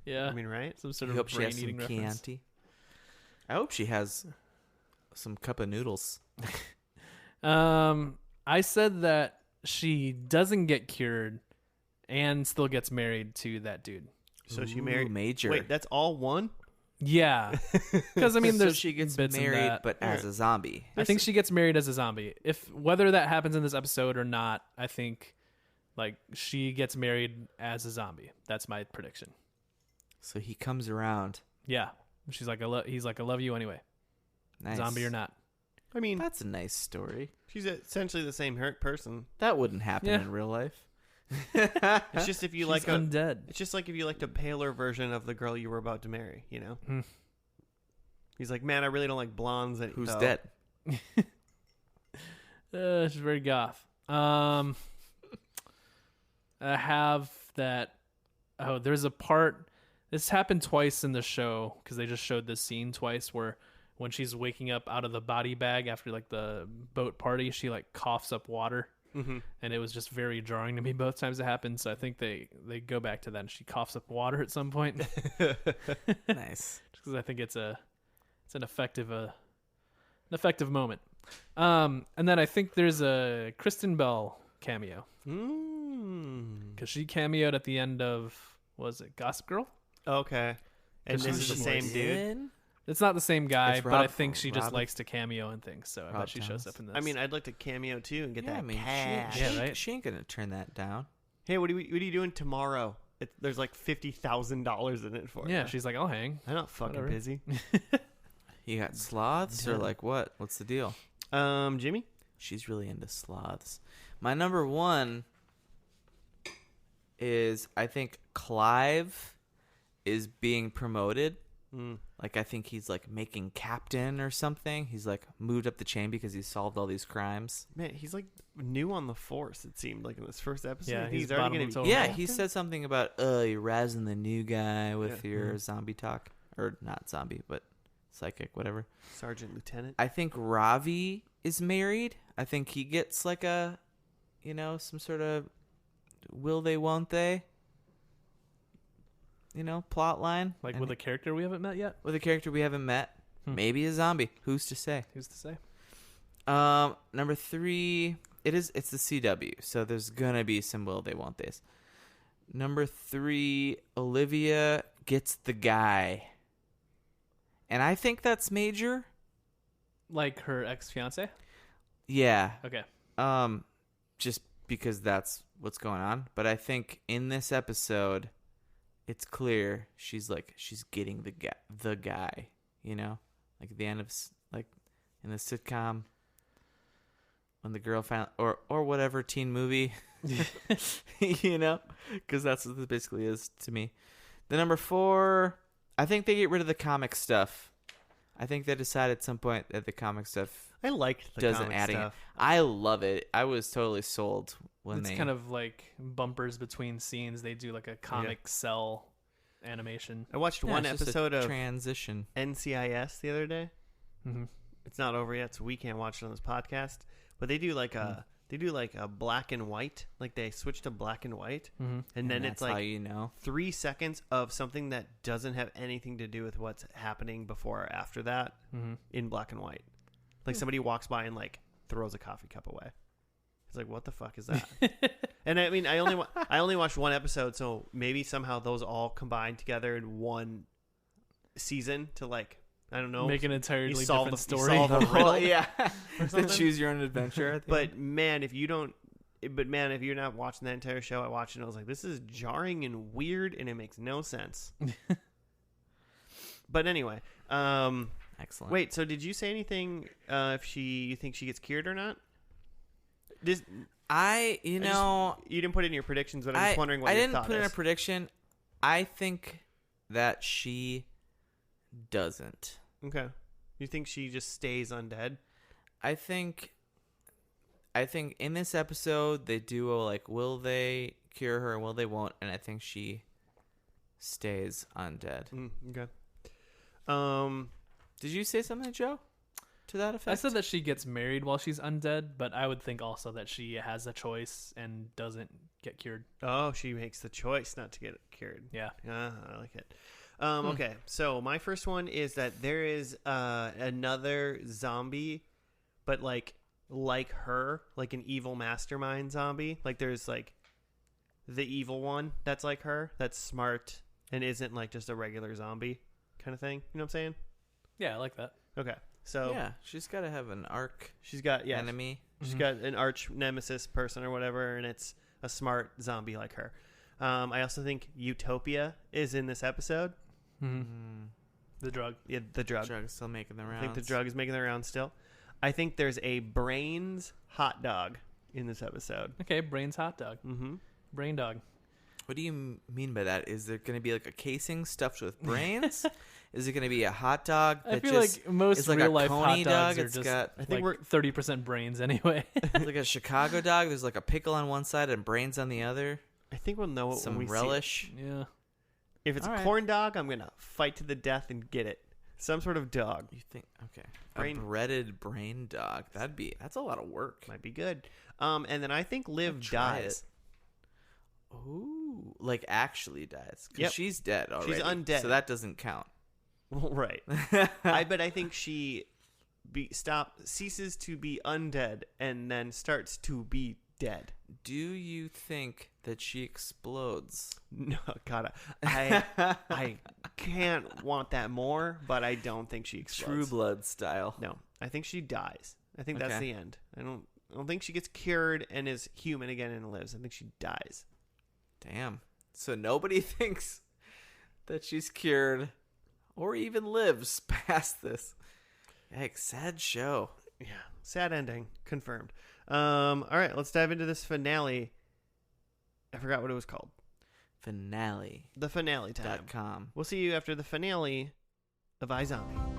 Yeah.
I mean, right?
Some sort
I
of
hope she has
brain
some
eating reference.
Chianti. I hope she has some cup of noodles.
I said that she doesn't get cured and still gets married to that dude.
So she married
Major.
Wait, that's all one?
Yeah, because I mean,
so
there's
she gets
bits in
married,
that.
but as a zombie.
I think she gets married as a zombie. If whether that happens in this episode or not, I think like she gets married as a zombie. That's my prediction.
So he comes around.
Yeah, she's like, he's like, I love you anyway,
Nice.
zombie or not.
I mean,
That's a nice story.
she's essentially the same hurt person.
That wouldn't happen
Yeah.
in real life.
It's just if you
She's
like
undead.
It's just like if you liked a paler version of the girl you were about to marry. You know.
Hmm.
He's like, man, I really don't like blondes.
Who's
though."
dead?
She's very goth. I have that. Oh, there's a part. This happened twice in the show because they just showed this scene twice where when she's waking up out of the body bag after like the boat party, she like coughs up water.
Mm-hmm.
And it was just very jarring to me both times it happened. So I think they go back to that and she coughs up water at some point.
Nice.
Because I think it's an effective moment. And then I think there's a Kristen Bell cameo because she cameoed at the end of, was it Gossip Girl?
Okay. And
Because
this
she's
is the
the
same dude.
It's not the same guy,
It's
but I
Rob-
think she just
Rob-
likes to cameo and things. So I
Rob
bet she shows
Thomas.
up in this.
I mean, I'd like to cameo too and get
Yeah,
that
I mean,
cash.
Yeah, right?
She ain't gonna turn that down.
Hey, what are you doing tomorrow? There's like $50,000 in it for
yeah,
you.
she's like, I'll hang.
I'm not fucking
Whatever.
busy.
You got sloths or
Yeah.
like what? What's the deal?
Jimmy?
She's really into sloths. My number one is I think Clive is being promoted. Like I think he's like making captain or something. He's like moved up the chain because he solved all these crimes.
Man, he's like new on the force, it seemed like in this first episode.
Yeah, he's
already
bottom
going
of
to
the
be.
totem.
Yeah,
captain?
he said something about you're razzing the new guy with
Yeah.
your zombie talk. Or not zombie, but psychic, whatever.
Sergeant Lieutenant.
I think Ravi is married. I think he gets like a, some sort of will they, won't they, plot line.
Like
And
with a character we haven't met yet.
with a character we haven't met. Maybe a zombie. Who's to say?
Who's to say?
Number 3, it's the CW, so there's gonna be some will they, won't they's. Number 3, Olivia gets the guy. And I think that's major.
Like her ex-fiance?
Yeah.
Okay.
Just because that's what's going on. But I think in this episode, it's clear she's getting the guy, like at the end of like in the sitcom when the girl found or whatever teen movie, because that's what this basically is to me. The number 4, I think they get rid of the comic stuff. I think they decided at some point that the comic stuff
I liked the
doesn't
comic
adding.
stuff.
I love it. I was totally sold when
It's
they
kind of like bumpers between scenes. They do like a comic cell animation.
I watched
Yeah,
one
it's just a
episode of
transition.
NCIS the other day.
Mm-hmm.
It's not over yet, so we can't watch it on this podcast. But they do like a black and white. Like they switch to black and white,
Mm-hmm.
and then
that's
it's
how
like 3 seconds of something that doesn't have anything to do with what's happening before or after that
Mm-hmm.
in black and white. Like somebody walks by and like throws a coffee cup away. It's like, what the fuck is that? And I mean, I only watched one episode, so maybe somehow those all combined together in one season to like, I don't know,
Make an entirely
solve
different
the- you
story.
solve the riddle.
yeah.
or
The
something.
choose your own adventure. at the end.
But man, if you're not watching that entire show, I watched it and I was like, this is jarring and weird and it makes no sense. But anyway,
Excellent.
wait, so did you say anything if you think she gets cured or not? You didn't put it in your predictions, but I'm just wondering what
I
your
didn't
thought
put in
is.
a prediction. I think that she doesn't.
Okay. You think she just stays undead?
I think I think in this episode they do like, will they cure her and will they won't? And I think she stays undead.
Okay.
Did you say something, Joe, to that effect?
I said that she gets married while she's undead, but I would think also that she has a choice and doesn't get cured.
Oh, she makes the choice not to get cured.
Yeah.
I like it. Okay, so my first one is that there is another zombie, but like her, like an evil mastermind zombie. Like there's like the evil one that's like her, that's smart and isn't like just a regular zombie kind of thing. You know what I'm saying?
Yeah, I like that.
Okay, so
yeah, she's got to have an arc.
She's got
enemy.
She's got an arch nemesis person or whatever, and it's a smart zombie like her. I also think Utopia is in this episode.
The drug.
Yeah, the drug.
The drug's still making the rounds.
I think the drug is making the rounds still. I think there's a Brains hot dog in this episode.
Okay, Brains hot dog.
Mm-hmm.
Brain dog.
What do you mean by that? Is there going to be like a casing stuffed with brains? Is it going to be a hot dog that
I feel
just
like most
is like
real
a
life
Coney
hot dogs
dog?
are
It's
just
got
I think
like 30% brains anyway.
like a Chicago dog. There's like a pickle on one side and brains on the other.
I think we'll know it
Some
when we
relish.
see it.
Yeah.
If it's
All
a
right.
corn dog, I'm gonna fight to the death and get it. Some sort of dog
You think okay?
Brain-
A breaded brain dog. That's a lot of work.
might be good. And then I think Liv
try
dies.
Ooh, like actually dies because
Yep.
she's dead already.
She's undead.
so that doesn't count.
Well, right. But I think she ceases to be undead and then starts to be dead.
Do you think that she explodes?
No, God, I can't want that more, but I don't think she explodes.
True Blood style.
No, I think she dies. I think that's
Okay.
the end. I don't think she gets cured and is human again and lives. I think she dies.
Damn. So nobody thinks that she's cured or even lives past this. Yikes, sad show.
Yeah, sad ending confirmed. All right, let's dive into this finale. I forgot what it was called.
Finale.com.
The finale time. We'll see you after the finale of iZombie.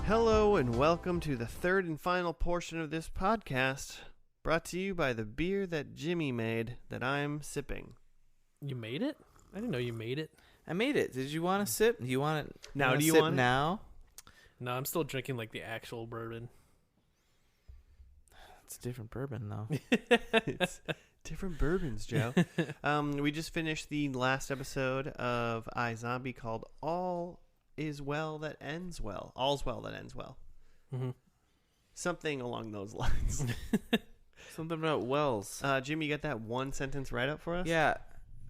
Hello and welcome to the third and final portion of this podcast, brought to you by the beer that Jimmy made that I'm sipping.
You made it? I didn't know you made it.
I made it. Did you want to sip? Do you want it
Now, do you
sip
want it?
now?
No, I'm still drinking like the actual bourbon.
It's a different bourbon though.
It's different bourbons, Joe. We just finished the last episode of iZombie called All Is Well That Ends Well. All's Well That Ends Well.
Mm-hmm.
Something along those lines.
Something about wells.
Jimmy, you got that one sentence right up for us?
Yeah.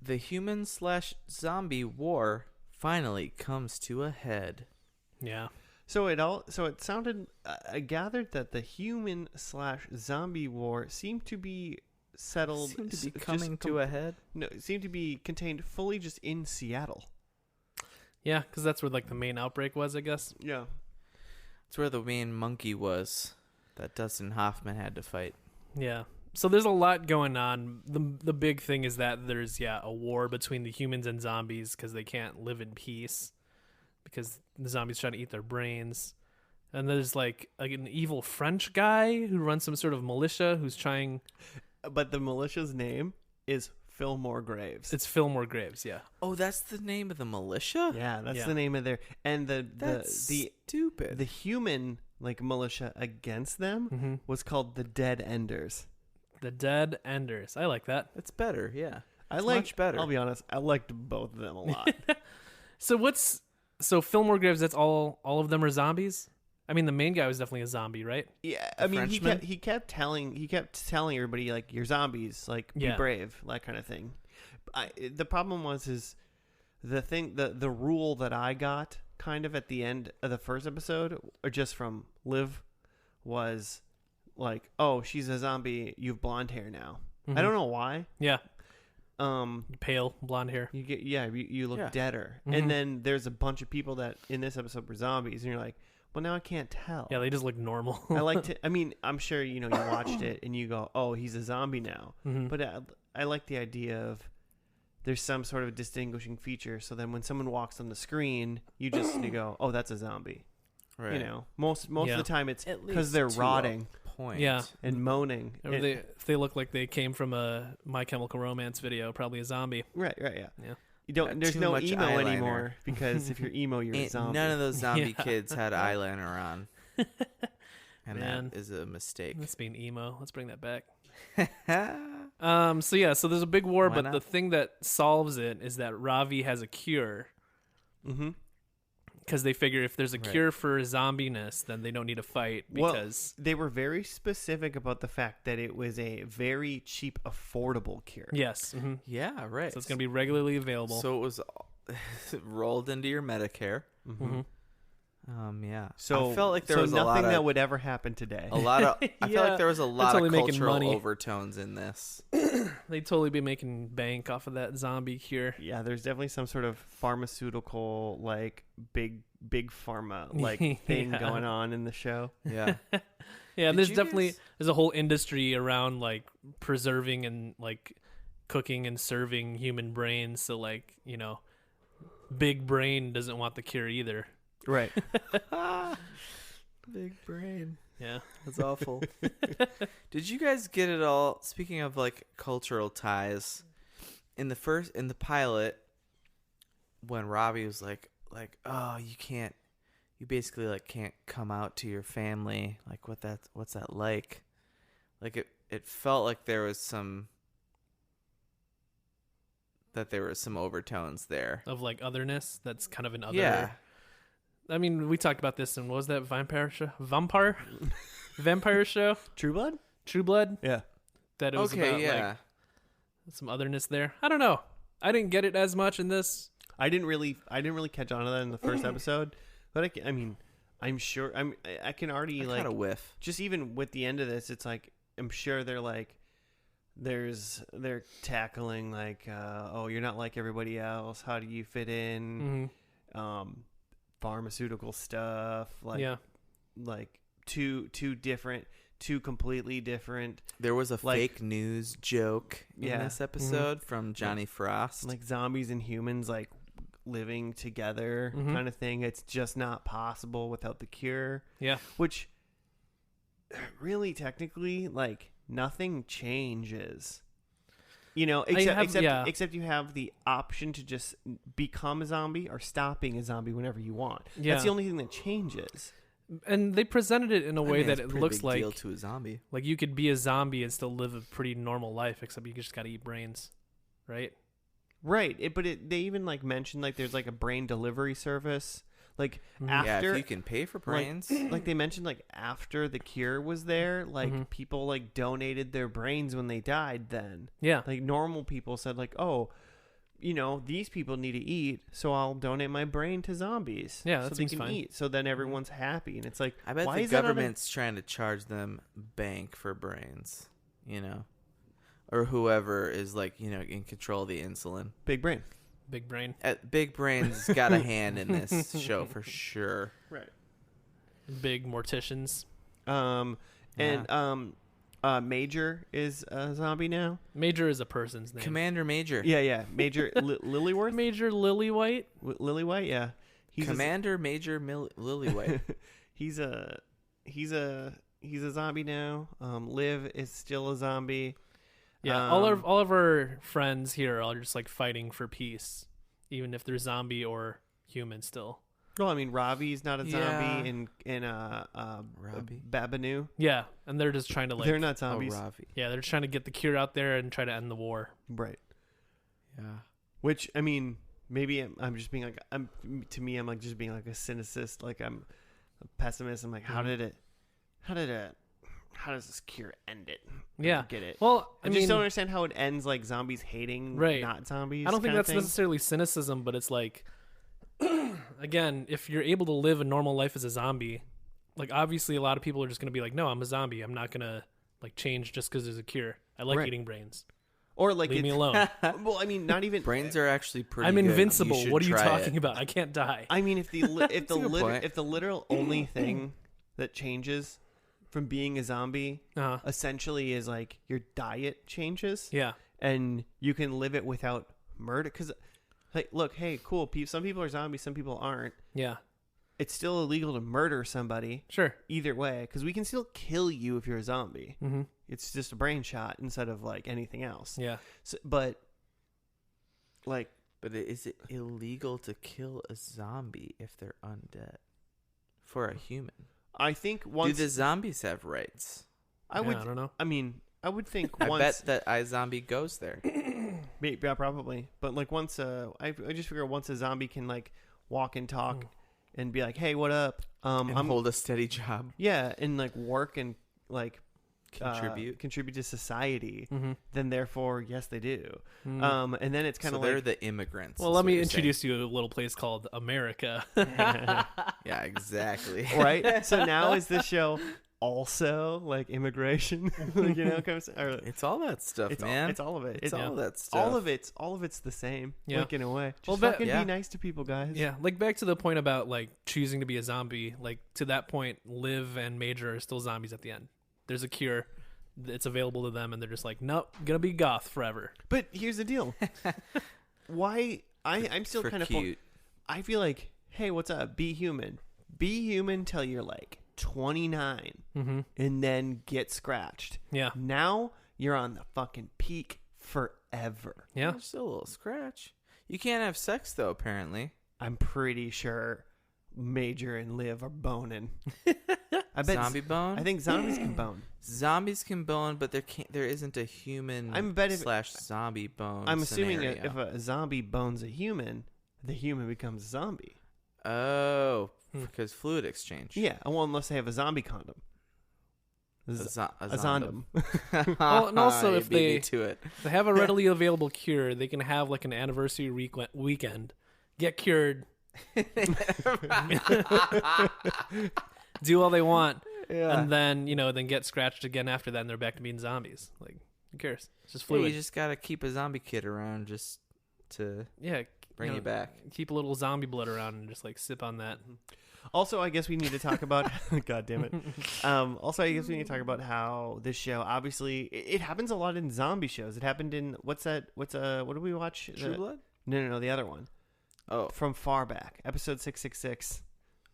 The human/zombie war finally comes to a head.
Yeah.
So it sounded. I gathered that the human/zombie war seemed to be settled.
Seemed to be coming to a head.
No, it seemed to be contained fully just in Seattle.
Yeah, because that's where like the main outbreak was, I guess.
Yeah.
It's where the main monkey was that Dustin Hoffman had to fight.
Yeah. So there's a lot going on. The big thing is that there's a war between the humans and zombies because they can't live in peace because the zombies try to eat their brains. And there's like an evil French guy who runs some sort of militia who's trying.
But the militia's name is Fillmore Graves.
It's Fillmore Graves, yeah.
Oh, that's the name of the militia?
Yeah, that's
Yeah.
the name of their and
That's
the
stupid.
the human like militia against them
Mm-hmm.
was called the Dead Enders.
The Dead Enders. I like that.
It's better, yeah.
I
It's
like.
much better.
I'll be honest. I liked both of them a lot.
So Fillmore Graves, that's all of them are zombies? I mean, the main guy was definitely a zombie, right?
Yeah,
The
I mean,
Frenchman?
he kept telling everybody like you're zombies, like be
Yeah.
brave, that kind of thing. The problem is the rule that I got kind of at the end of the first episode, or just from Liv, was like, oh, she's a zombie. You have blonde hair now. I don't know why.
Yeah.
Um,
Pale, blonde hair.
you look
Yeah.
deader,
Mhm.
and then there's a bunch of people that in this episode were zombies, and you're like, well, now I can't tell.
Yeah, they just look normal.
I like to. I mean, I'm sure you watched it and you go, "Oh, he's a zombie now."
Mhm.
But I like the idea of there's some sort of distinguishing feature. So then when someone walks on the screen, you go, oh, that's a zombie.
Right.
You know, most of the time it's
At
because
least
they're
to a
rotting
point.
Yeah.
and moaning.
Or if they look like they came from a My Chemical Romance video, probably a zombie.
Right, yeah.
Yeah.
You don't.
Got
There's
too
no
much
emo
eyeliner.
anymore because if you're emo, you're a
Ain't
zombie.
none of those zombie
Yeah.
kids had eyeliner on. And
Man.
that is a mistake.
That's being emo. Let's bring that back.
Yeah.
So there's a big war,
Why
but
not?
the thing that solves it is that Ravi has a cure.
Mm-hmm.
Because they figure if there's a
Right.
cure for zombiness, then they don't need to fight because
They were very specific about the fact that it was a very cheap, affordable cure.
yes,
Yeah, right.
so it's gonna be regularly available.
So it was rolled into your Medicare.
Mhm.
Yeah.
So
I felt like there
so
was a
nothing
lot of
that would ever happen today.
I feel
Yeah,
like there was a lot
totally
of
making
cultural
money.
overtones in this.
They'd totally be making bank off of that zombie cure.
Yeah, there's definitely some sort of pharmaceutical, like big pharma, like thing
Yeah.
going on in the show.
Yeah.
Yeah,
Did
there's
you
definitely
guys-
there's a whole industry around like preserving and like cooking and serving human brains. So like Big Brain doesn't want the cure either.
Right.
Big brain.
Yeah.
That's awful. Did you guys get it all? Speaking of like cultural ties, in the pilot, when Robbie was like, oh, you basically like can't come out to your family. Like what's that like? Like it felt like there was some overtones there.
Of like otherness, that's kind of an other.
Yeah.
I mean, we talked about this in what was that vampire show? Vampire show?
True Blood?
True Blood?
Yeah.
That it was
Okay,
about
yeah.
like some otherness there. I don't know. I didn't get it as much in this.
I didn't really catch on to that in the first episode, but I mean, I'm sure I can already
I
like
kind of whiff.
just even with the end of this, it's like I'm sure they're like they're tackling like oh, you're not like everybody else. How do you fit in?
Mm-hmm.
Pharmaceutical stuff, like
Yeah.
like two completely different,
There was a
like-
fake news joke in
Yeah.
this episode from Johnny Frost.
like zombies and humans like living together
Mhm.
kind of thing. It's just not possible without the cure.
Yeah.
Which really technically like nothing changes. Except you have the option to just become a zombie or stop being a zombie whenever you want.
Yeah.
That's the only thing that changes.
And they presented it in a
I
way
mean,
that
it's a
it
pretty
looks
big
like
deal to a zombie.
like you could be a zombie and still live a pretty normal life, except you just got to eat brains, right?
Right. They even like mentioned like there's like a brain delivery service. Like
Mhm.
Yeah,
after
if you can pay for brains.
like they mentioned like after the cure was there, like
Mhm.
people like donated their brains when they died then.
Yeah.
Like normal people said like, "Oh, these people need to eat, so I'll donate my brain to zombies."
Yeah,
so
that
they
seems
can
fine.
eat. So then everyone's happy and it's like,
I bet
why
the
is that on a-
government's trying to charge them bank for brains, or whoever is like, in control of the insulin.
big brain.
Big brain.
Big Brain's got a hand in this show for sure.
Right.
Big morticians.
Major is a zombie now.
Major is a person's name.
Commander Major.
Yeah. Major Lilyworth.
Major Lillywhite.
Lillywhite, yeah. He's
Commander Major Lillywhite.
he's a zombie now. Liv is still a zombie.
Yeah, all of our friends here are just like fighting for peace, even if they're zombie or human still.
Well, I mean, Ravi's not a zombie,
Yeah.
and
Robbie.
Babanu,
Yeah, and they're just trying to like
they're not
Oh,
zombies,
Ravi.
yeah, they're trying to get the cure out there and try to end the war.
right?
Yeah.
Which I mean, maybe I'm just being like I'm like just being like a cynicist, like I'm a pessimist. I'm like, how does this cure end it? I
Yeah.
don't get it.
Well,
I just don't understand how it ends like zombies hating
Right.
not zombies.
I don't think
kinda
that's
thing.
necessarily cynicism, but it's like, again, if you're able to live a normal life as a zombie, like obviously a lot of people are just going to be like, no, I'm a zombie. I'm not going to like change just because there's a cure. I like
Right.
eating brains.
Or like
Leave me
it's-
alone.
Well, I mean, not even
Brains are actually pretty
I'm
good.
invincible.
You should
What are you
try
talking
it.
about? I can't die.
I mean, if the
point.
if the literal only thing that changes from being a zombie essentially is like your diet changes,
Yeah.
and you can live it without murder? Because, like, look, hey, cool. Some people are zombies, some people aren't.
Yeah.
It's still illegal to murder somebody.
Sure.
Either way, because we can still kill you if you're a zombie.
Mm-hmm.
It's just a brain shot instead of like anything else.
Yeah.
So, but
is it illegal to kill a zombie if they're undead for a human?
I think once
do the zombies have rights?
I don't know.
I mean, I would think
I
once.
bet that iZombie goes there.
Yeah, probably. But like once, I just figure once a zombie can like walk and talk and be like, "Hey, what up?"
And hold a steady job.
Yeah, and like work and like
Contribute
to society.
Mm-hmm.
Then therefore, yes, they do.
Mm.
And then it's kind of
they're
like
the immigrants.
Well,
is
let
what
me
you're
introduce you to a little place called America.
Yeah, exactly.
right. So now is this show also like immigration? Like, you know,
It's all that stuff, man.
It's all of it.
It's all that stuff.
All of it's the same.
Yeah.
Like in a way.
Well,
Just fucking
yeah.
be nice to people, guys.
Yeah, like back to the point about like choosing to be a zombie. Like to that point, Liv and Major are still zombies at the end. There's a cure. It's available to them, and they're just like, nope, gonna be goth forever.
But here's the deal. Why I'm still
For
kind of
cute.
I feel like, hey, what's up? Be human. Be human till you're like 29
Mm-hmm.
and then get scratched.
Yeah,
Now you're on the fucking peak forever.
yeah.
There's still a little scratch. You can't have sex though, apparently.
I'm pretty sure Major and Liv are boning. I bet
Zombie bone.
I think zombies can bone.
Zombies can bone, but there isn't a human slash zombie bone.
I'm assuming
scenario.
if a zombie bones a human, the human becomes a zombie.
Oh, because fluid exchange.
Yeah, well, unless they have a zombie condom.
A
A zondom.
Well, and also
You
if
beat me
they-
to it.
They have a readily available cure. They can have like an anniversary weekend, get cured, do all they want, and then then get scratched again after that, and they're back to being zombies. Like, who cares? It's just
Yeah,
fluid.
you just gotta keep a zombie kid around just to
Yeah,
bring you back.
Keep a little zombie blood around and just like sip on that.
Also, I guess we need to talk about. God damn it. Also, I guess we need to talk about how this show. Obviously, it happens a lot in zombie shows. It happened in what did we watch?
True Blood?
No, the other one
Oh,
from far back, episode 666.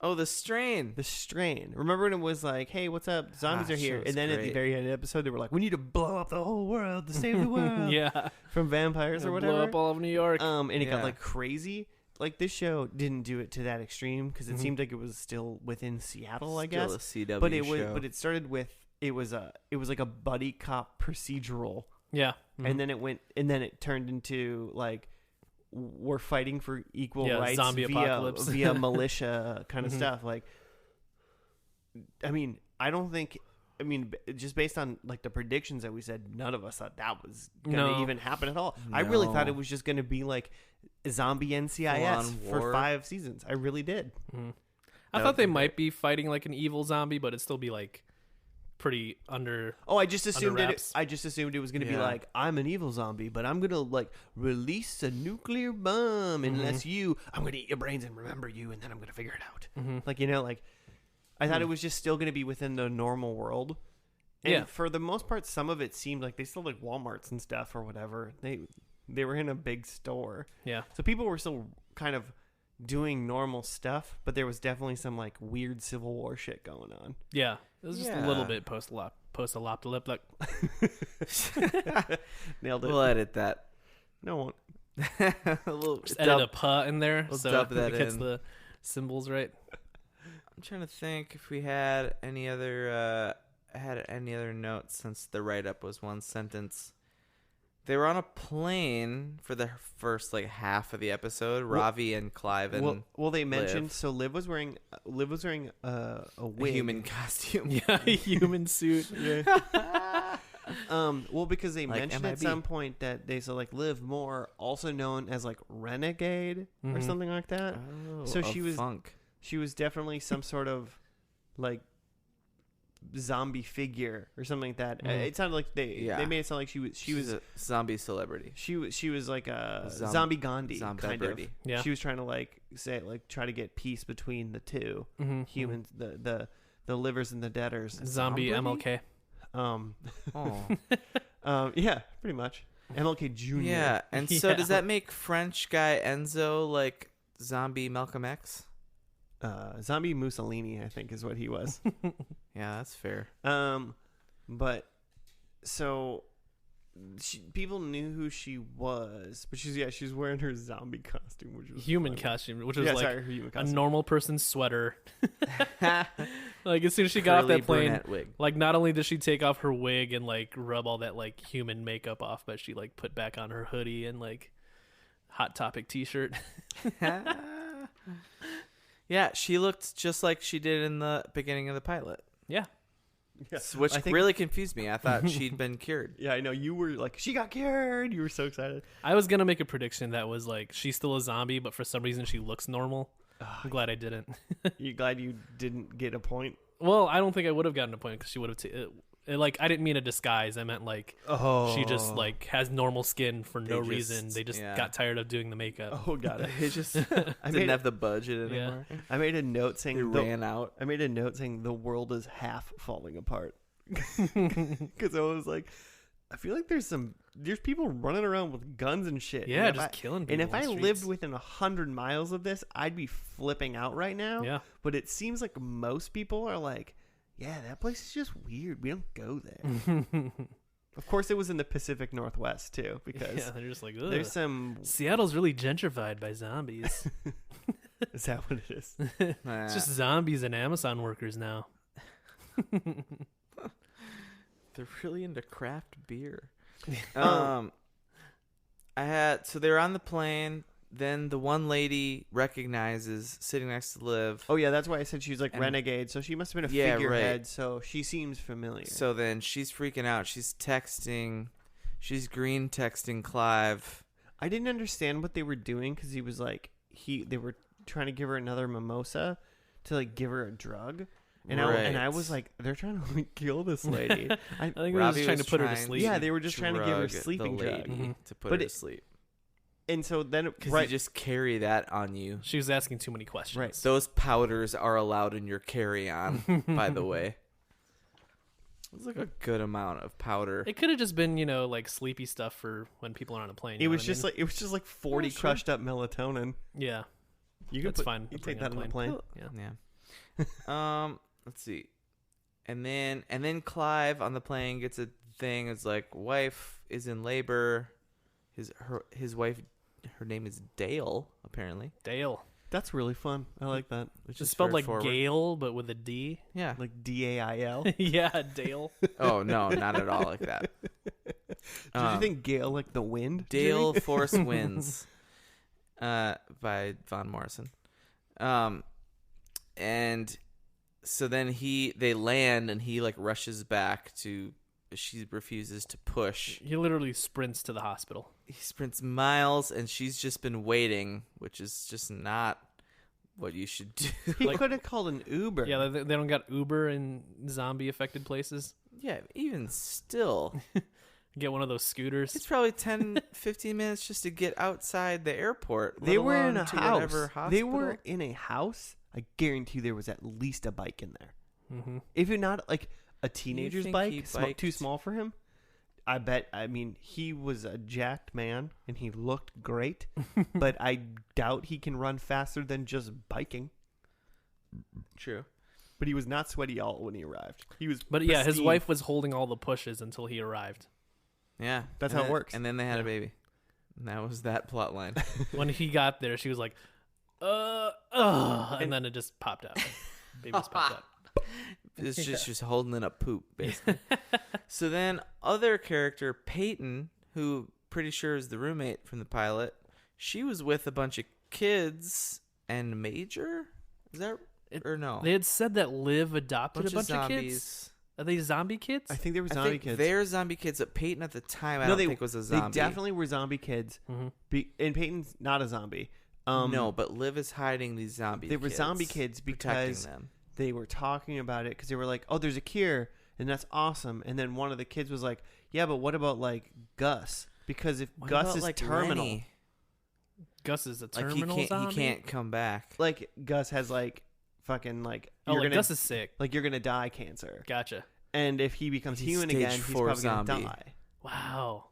The Strain.
The Strain. Remember when it was like, "Hey, what's up? Zombies are here,"
show's
and then at the
great.
very end of the episode, they were like, "We need to blow up the whole world to save the world."
Yeah,
From vampires or whatever.
blow up all of New York.
And it got
Yeah.
like crazy. Like this show didn't do it to that extreme because it seemed like it was still within Seattle, I guess.
Still a CW
But it
show.
was. But it started with it was like a buddy cop procedural,
Yeah,
and then it turned into like we're fighting for equal
Yeah,
rights
zombie apocalypse.
via militia kind of stuff. Like, I mean, I don't think. I mean, just based on like the predictions that we said, none of us thought that was going to
No.
even happen at all. I really thought
No.
it was just going to be like zombie NCIS
Full-on
for
war.
5 seasons. I really did.
I thought they might be fighting like an evil zombie, but it'd still be like pretty under.
Oh, I just assumed
wraps.
I just assumed it was going to be
Yeah.
like I'm an evil zombie, but I'm going to like release a nuclear bomb unless I'm going to eat your brains and remember you, and then I'm going to figure it out. Like like I thought it was just still going to be within the normal world. And
Yeah.
for the most part, some of it seemed like they still like Walmarts and stuff or whatever. They were in a big store,
Yeah,
so people were still kind of doing normal stuff, but there was definitely some like weird Civil War shit going on.
yeah. It was just a
Yeah.
little bit post-apocalyptic.
Nailed it.
We'll edit that.
No one.
We'll
Just edit a "puh" in there
we'll
so
dub that
it gets
in.
the symbols right.
I'm trying to think if we had any other notes since the write-up was one sentence. They were on a plane for the first like half of the episode. Ravi and Clive and
Well, they mentioned
Liv.
so Liv was wearing a
a
wig.
human costume.
Yeah, human suit.
Well, because they
Like
mentioned at
MIB.
some point that they said like Liv Moore, also known as like Renegade or
Mhm.
something like that.
Oh,
So
a
she was-
funk.
She was definitely some sort of like zombie figure or something like that.
Mhm.
It sounded like they
Yeah.
made it sound like she was
a zombie celebrity.
she was like a
Zom-
zombie Gandhi
Zombie
kind of.
birdie.
Yeah.
She was trying to like say like try to get peace between the two
Mhm.
humans, the livers and the deaders.
Zombie
Zombie?
MLK.
Um,
Oh,
yeah, pretty much. MLK Jr.
Yeah, and so
Yeah.
does that make French guy Enzo like zombie Malcolm X?
Zombie Mussolini, I think, is what he was.
Yeah, that's fair.
But so people knew who she was, but she's wearing her zombie costume, which was
Human
funny.
costume, which was
Her human
a
costume.
normal person's sweater. Like as soon as she got off that plane,
wig.
like not only did she take off her wig and like rub all that like human makeup off, but she like put back on her hoodie and like Hot Topic t-shirt.
Yeah, she looked just like she did in the beginning of the pilot,
Yeah.
Yeah.
which
I think-
really confused me. I thought she'd been cured.
Yeah, I know. You were like, she got cured. You were so excited.
I was gonna make a prediction that was like she's still a zombie, but for some reason she looks normal. I'm glad I didn't.
You glad you didn't get a point?
Well, I don't think I would have gotten a point because she would have. Like I didn't mean a disguise. I meant like she just like has normal skin for no
just-
reason. They just
yeah.
got tired of doing the makeup.
Oh, got it.
They just
I
didn't have the budget
Yeah.
anymore.
I made a note
They
saying
ran out.
I made a note saying the world is half falling apart. Because I was like, I feel like there's people running around with guns and shit.
Yeah,
And
just
if
killing
And
people.
if
on
I
the
lived
streets.
within 100 miles of this, I'd be flipping out right now.
Yeah.
But it seems like most people are like, yeah, that place is just weird. We don't go there. Of course, it was in the Pacific Northwest too, because
Yeah, they're just like, ugh.
there's some.
Seattle's really gentrified by zombies.
Is that what it is?
It's just zombies and Amazon workers now.
They're really into craft beer.
Um,
So they're on the plane. Then the one lady recognizes sitting next to Liv.
Oh yeah, that's why I said she's like
And-
renegade. So she must have been a
Yeah,
figurehead.
right.
So she seems familiar.
So then she's freaking out. She's texting. She's green texting Clive.
I didn't understand what they were doing because he was like they were trying to give her another mimosa to like give her a drug, and I was like, they're trying to like, kill this lady.
I think they're
Robbie
just trying to
was
put her to
trying
sleep.
Yeah, they were just trying to give her
drug
sleeping
the
drug.
lady
Mhm.
to put
But
her
it-
to sleep.
And so then
Because
right,
you just carry that on you.
She was asking too many questions.
Right.
Those powders are allowed in your carry-on, by the way. It's like a good amount of powder.
It could have just been, like sleepy stuff for when people are on a plane.
it was just like 40
sure.
crushed up melatonin.
yeah,
You could
that's fine.
You
to
take
bring
that
on
on
a
the plane.
Yeah. Let's see. And then Clive on the plane gets a thing. It's like wife is in labor. His wife, her name is Dale, apparently.
Dale.
That's really fun. I like that.
Which
It's
is
spelled like
straightforward.
Gale, but with a D.
Yeah.
Like DAIL.
Yeah, Dale.
Oh no, not at all like that.
Did you think Gale like the wind?
Dale
Jimmy?
Force Winds by Von Morrison. And so then they land and he like rushes back to, she refuses to push.
He literally sprints to the hospital.
He sprints miles and she's just been waiting, which is just not what you should do.
He
Like-
could have called an Uber.
Yeah, they don't got Uber in zombie affected places.
Yeah, even still.
Get one of those scooters.
It's probably 10, 15 minutes just to get outside the airport.
They
let
were in
alone
a
to
house.
whatever
They
hospital.
were in a house. I guarantee there was at least a bike in there.
Mm-hmm.
If you're not like a teenager's
think
bike,
he
too
biked?
small for him. I bet. I mean, he was a jacked man and he looked great, but I doubt he can run faster than just biking.
True.
But he was not sweaty all when he arrived. He was.
But yeah, his
pristine.
wife was holding all the pushes until he arrived.
Yeah.
That's
And
how it
then-
works.
And then they had a baby. And that was that plot line.
When he got there, she was like, and then it just popped out. Baby just popped out.
It's just holding in a poop, basically. So then other character, Peyton, who pretty sure is the roommate from the pilot, she was with a bunch of kids and Major? Is that or no?
They had said that Liv adopted a bunch of
zombies.
kids. Are they zombie kids?
I think they were
I
zombie
think
kids.
they're zombie kids, but Peyton at the time I
No,
don't
they-
think was a
They
zombie.
definitely were zombie kids.
Mm-hmm.
And Peyton's not a zombie.
No, but Liv is hiding these zombie
They were
kids,
zombie kids
protecting
because
them.
they were talking about it because they were like, "Oh, there's a cure, and that's awesome." And then one of the kids was like, "Yeah, but what about like Gus? Because if
What
Gus
about,
is
like,
terminal,
Lenny?
Gus is a
Like
terminal
he
zombie.
can't come back.
like Gus has like fucking like
Oh,
you're
like
gonna
Gus is sick.
like you're gonna die cancer,
Gotcha.
and if he becomes
He's
human
stage
again, he's
4
probably
zombie.
gonna die."
Wow.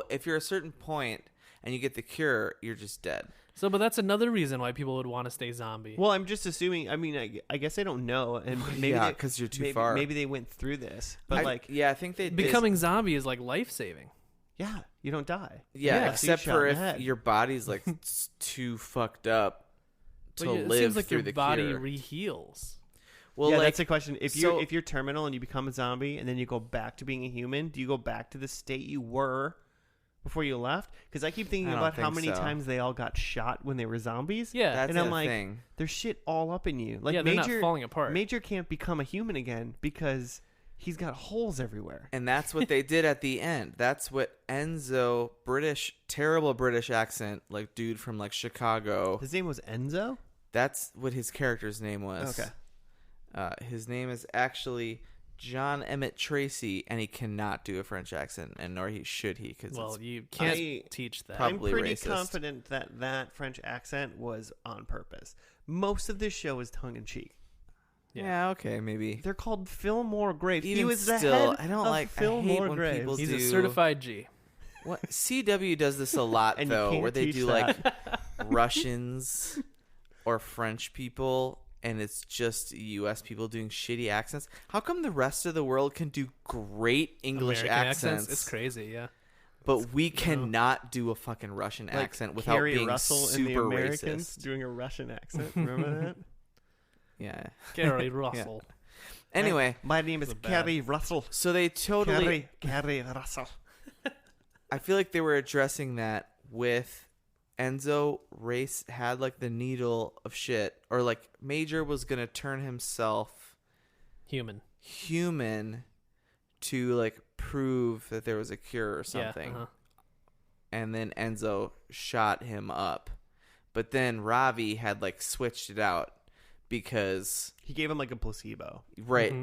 If you're a certain point and you get the cure, you're just dead.
So, but that's another reason why people would want to stay zombie.
Well, I'm just assuming. I mean, I guess I don't know, and maybe
yeah, because you're too far.
Maybe they went through this, but
I think they
becoming zombie is like life saving.
Yeah, you don't die.
Yeah, except for if your body's like too fucked up to live
it seems like
through
your
the
body
cure.
reheals.
Well,
yeah,
like,
that's a question. If you're terminal and you become a zombie and then you go back to being a human, do you go back to the state you were before you left? Because I keep thinking about how many times they all got shot when they were zombies.
Yeah,
that's
and I'm like,
thing.
there's shit all up in you. Like,
yeah, they're not falling apart.
Major can't become a human again because he's got holes everywhere.
And that's what they did at the end. That's what Enzo, terrible British accent, like dude from like Chicago.
His name was Enzo?
That's what his character's name was.
Okay.
His name is actually John Emmett Tracy, and he cannot do a French accent, and nor should he. Because
you can't teach that.
I'm
Probably
pretty
racist.
confident that French accent was on purpose. Most of this show is tongue in cheek.
yeah, okay, maybe.
They're called Fillmore Graves.
Even
he was the
still,
head
I don't
of
like. I
Fillmore
hate when
Graves.
people
He's
do.
a certified G.
What CW does this a lot
And you
though,
can't
where they
teach
do
that.
like Russians or French people, and it's just U.S. people doing shitty accents. How come the rest of the world can do great English
American
accents?
It's crazy, yeah.
But we cannot do a fucking Russian accent without
Carrie
being
Russell
super
in The Americans
racist.
doing a Russian accent. Remember that?
Yeah.
Gary Russell.
Anyway,
My name is
The bad.
Carrie Russell.
so they totally.
Carrie Russell.
I feel like they were addressing that with Enzo. Race had like the needle of shit, or like Major was gonna turn himself
Human.
to like prove that there was a cure or something.
Yeah,
And then Enzo shot him up. But then Ravi had like switched it out because
He gave him like a placebo.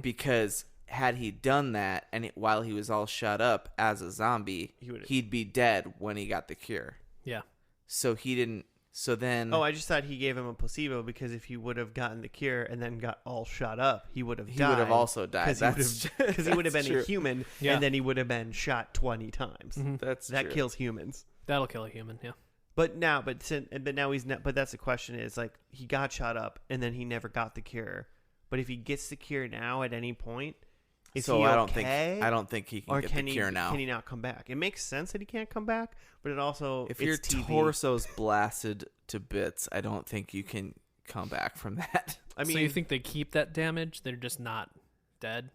because had he done that while he was all shot up as a zombie, he'd be dead when he got the cure.
Yeah.
So he didn't. So then.
Oh, I just thought he gave him a placebo because if he would have gotten the cure and then got all shot up, he would have died.
He would have also died.
Because he would have been
true.
a human,
Yeah.
and then he would have been shot 20 times.
That's
That
true.
kills humans.
That'll kill a human, yeah.
But now he's not. But that's the question: is like he got shot up and then he never got the cure. But if he gets the cure now at any point, is
So
he
I
okay?
don't think he can
Or
get
can
the
he
cure now.
Can he not come back? It makes sense that he can't come back, but it also
If
it's
your
TV.
torso's blasted to bits, I don't think you can come back from that.
I mean,
so you think they keep that damage? They're just not dead?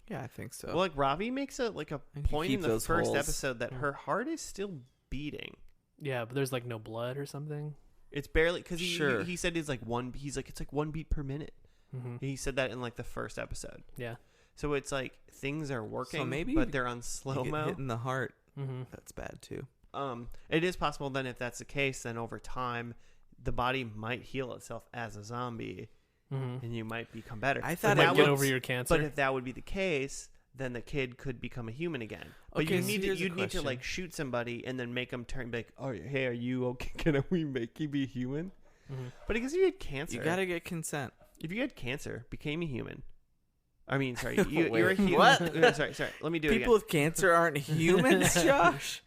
Yeah, I think so.
well, like Ravi makes a
think you
point in
keep
the
those
first
holes.
episode that her heart is still beating.
Yeah, but there's like no blood or something.
It's barely because
Sure.
he said it's like one. He's like it's like 1 beat per minute.
Mm-hmm.
He said that in like the first episode.
Yeah.
So it's like things are working,
So maybe
but they're on slow
Get hit
mo.
in the heart.
Mm-hmm.
That's bad too.
It is possible then if that's the case, then over time, the body might heal itself as a zombie,
Mm-hmm.
and you might become better.
I thought
But
it
that
Get
would-
over your cancer.
But if that would be the case, then the kid could become a human again. But
Okay,
you
so
need to
here's a
you'd need to
question.
like shoot somebody and then make them turn like, oh hey, are you okay? Can we make you be human?
Mhm.
But because you had cancer,
You gotta get consent.
if you had cancer, became a human. I mean, sorry,
Wait,
you're a human.
what?
Sorry. Let me do
People
it again.
with cancer aren't humans, Josh.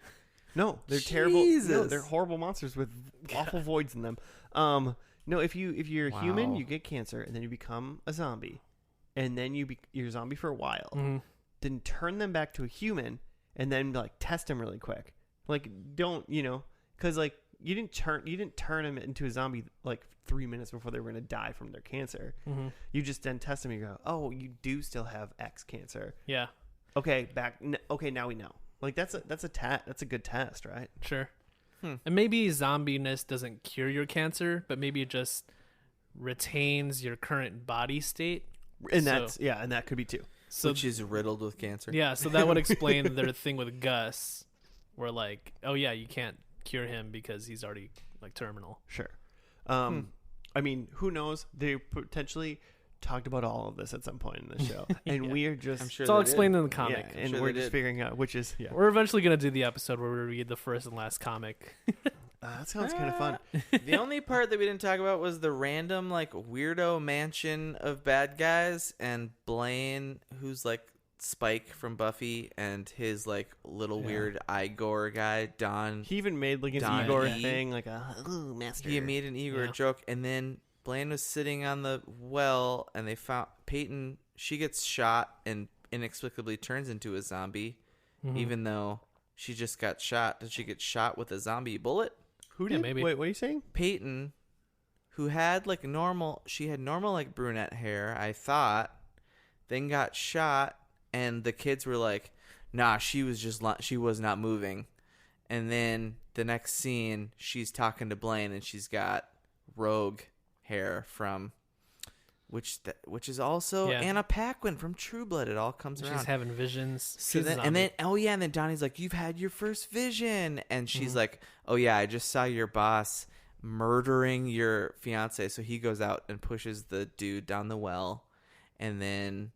No, they're terrible. No,
Jesus.
they're horrible monsters with awful voids in them. No, if you're a human,
Wow.
you get cancer and then you become a zombie, and then you're a zombie for a while.
Mm-hmm.
Then turn them back to a human, and then like test them really quick. Like don't because like you didn't turn them into a zombie like 3 minutes before they were gonna die from their cancer.
Mm-hmm.
You just then test them and you go, oh, you do still have X cancer.
Yeah,
Okay, okay, now we know. Like that's a good test, right?
sure. And maybe zombiness doesn't cure your cancer, but maybe it just retains your current body state.
And
So-
and that could be too.
So
Which is riddled with cancer.
yeah, so that would explain their thing with Gus, where like, oh yeah, you can't cure him because he's already like terminal.
Sure. I mean, who knows? They potentially talked about all of this at some point in the show, and
Yeah.
we are just
I'm sure
It's all
they did.
explained in the comic.
yeah, and
sure
we're
they
just
did.
figuring out which is
We're eventually gonna do the episode where we read the first and last comic.
that sounds kind of fun.
The only part that we didn't talk about was the random like weirdo mansion of bad guys and Blaine, who's like Spike from Buffy and his like little weird Igor guy, Don.
He even made like his
Don
Igor
E.
thing, like a master.
He made an Igor joke, and then Blaine was sitting on the well, and they found Peyton. She gets shot and inexplicably turns into a zombie, even though she just got shot. Did she get shot with a zombie bullet?
Who did?
Maybe.
Wait, what are you saying?
Peyton, who had like normal like brunette hair, I thought, then got shot, and the kids were like, "Nah, she was not moving." And then the next scene, she's talking to Blaine, and she's got rogue hair from which is also Anna Paquin from True Blood. It all comes around.
She's having visions.
So then Donnie's like, "You've had your first vision," and she's like, "Oh yeah, I just saw your boss murdering your fiance." So he goes out and pushes the dude down the well, and then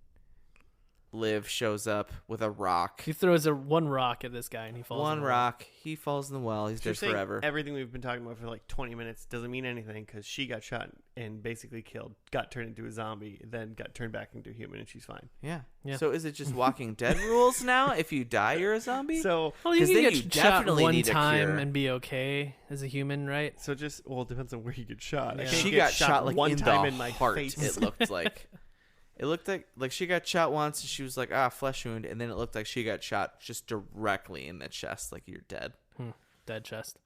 Liv shows up with a rock.
He throws one rock at this guy, and he falls.
One rock. He falls in the well. He's dead forever.
Everything we've been talking about for like 20 minutes doesn't mean anything because she got shot and basically killed, got turned into a zombie, then got turned back into a human, and she's fine.
Yeah. So is it just Walking Dead rules now? If you die, you're a zombie?
So,
well, you can
then
get
you
shot
definitely
one
need a
time
cure.
and be okay as a human, right?
so just, well, it depends on where you get shot.
Yeah.
I can't
She
get
got shot like
one
in
time
the
in my
heart.
face.
It looked like. It looked like she got shot once, and she was like, flesh wound, and then it looked like she got shot just directly in the chest, like you're dead.
Dead chest.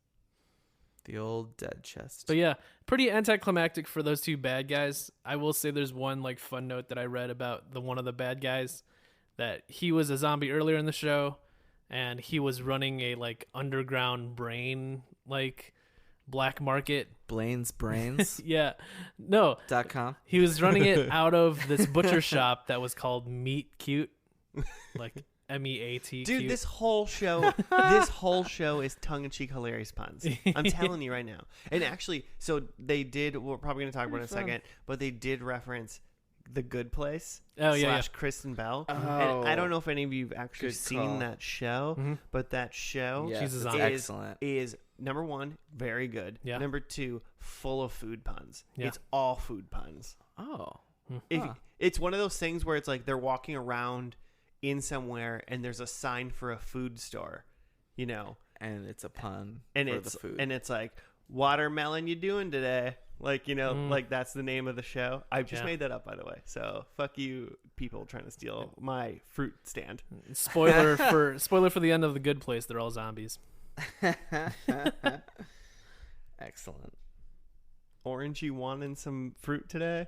The old dead chest.
But yeah, pretty anticlimactic for those two bad guys. I will say there's one like fun note that I read about one of the bad guys, that he was a zombie earlier in the show, and he was running a like underground brain like black market.
Blaine's Brains.
Yeah. No.
.com.
He was running it out of this butcher shop that was called Meat Cute. Like MEAT.
Dude, this whole show is tongue-in-cheek hilarious puns. I'm telling you right now. And actually, so they did, we're probably going to talk about it in a second, but they did reference The Good Place / Kristen Bell.
Oh.
And I don't know if any of you have actually
Good
seen
call.
that show, but that show
Yes,
She's a
it's
zombie.
excellent.
is number one, very good.
Yeah.
Number two, full of food puns.
Yeah.
It's all food puns.
Oh.
It's one of those things where it's like they're walking around in somewhere and there's a sign for a food store, you know,
And it's a pun
and
for
it's
the food.
and it's like, watermelon you doing today? Like, you know, like that's the name of the show. I just made that up, by the way. So fuck you people trying to steal my fruit stand.
Spoiler for the end of The Good Place. They're all zombies.
Excellent.
Orange, you wanting some fruit today?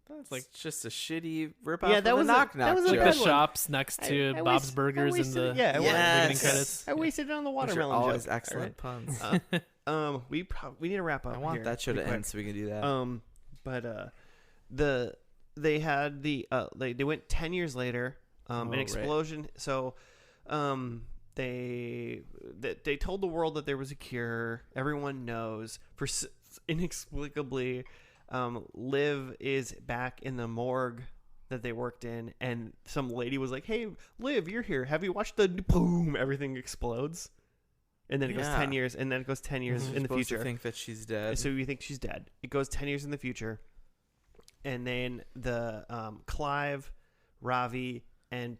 That's like just a shitty rip
Yeah,
off
that
of
was
the
a-
knock
that
knock
was a
joke.
Like
good
the
one.
shops next to
I
Bob's
wasted-
Burgers
I
in the
wasted- yeah,
opening
Yes.
credits.
I wasted it on the
Which are
watermelon
always
joke.
excellent
All
puns.
right. We need to wrap up.
I want
here
that show to
pretty quick.
end so we can do that.
But they had the they went 10 years later. An
right.
explosion. So, they told the world that there was a cure. Everyone knows. Inexplicably, Liv is back in the morgue that they worked in, and some lady was like, "Hey, Liv, you're here. Have you watched the boom? Everything explodes." And then it goes 10 years, and then it goes 10 years in the
Supposed
future.
to think that she's dead.
So you think she's dead. It goes 10 years in the future. And then the Clive, Ravi, and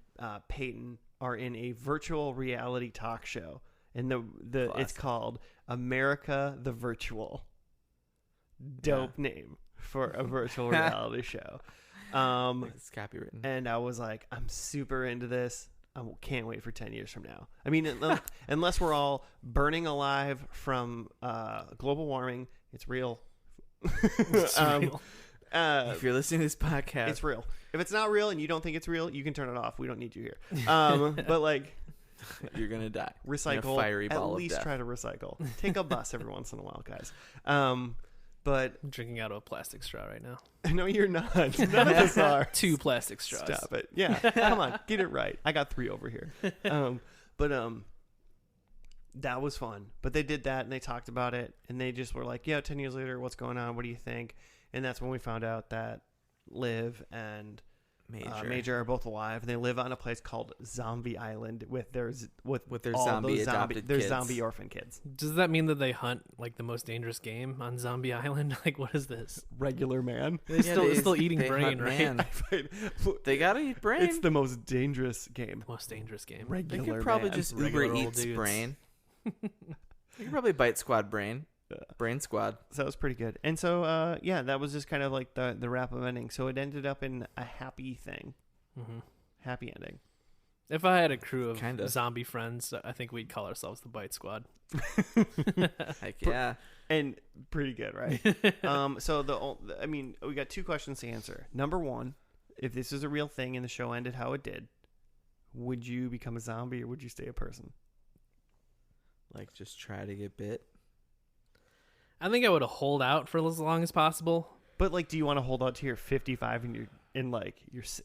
Peyton are in a virtual reality talk show. And it's called America the Virtual. Dope name for a virtual reality show.
It's copywritten.
And I was like, I'm super into this. I can't wait for 10 years from now. I mean, unless we're all burning alive from global warming, it's real.
It's real.
If you're listening to this podcast,
It's real. If it's not real and you don't think it's real, you can turn it off. We don't need you here. But like,
you're gonna die.
recycle.
In a fiery ball
at
of
least
death.
try to recycle. Take a bus every once in a while, guys. But
I'm drinking out of a plastic straw right now.
no, you're not. None of us are.
2 plastic straws.
Stop it. Yeah, come on, get it right. I got 3 over here. That was fun. But they did that and they talked about it and they just were like, yeah, 10 years later, what's going on? What do you think? And that's when we found out that Liv and Major are both alive. They live on a place called Zombie Island with their
their zombie adopted
their
kids.
zombie orphan kids.
Does that mean that they hunt like the most dangerous game on Zombie Island? Like, what is this?
Regular man.
They're still eating brain,
hunt
right?
man. They gotta eat brain.
It's the most dangerous game.
Most dangerous game.
They
Regular
could probably
man.
just
Regular
Uber
old
Eats
dudes.
brain. You could probably bite squad brain. Brain squad.
So that was pretty good. And so yeah, that was just kind of like the wrap up ending. So it ended up in a happy thing.
Mm-hmm.
Happy ending.
If I had a crew of
Kinda.
zombie friends, I think we'd call ourselves the Bite Squad.
Heck yeah.
And pretty good, right? So I mean, we got 2 questions to answer. Number 1, if this is a real thing and the show ended how it did, would you become a zombie or would you stay a person?
Like, just try to get bit.
I think I would hold out for as long as possible.
But like, do you want to hold out to your 55 and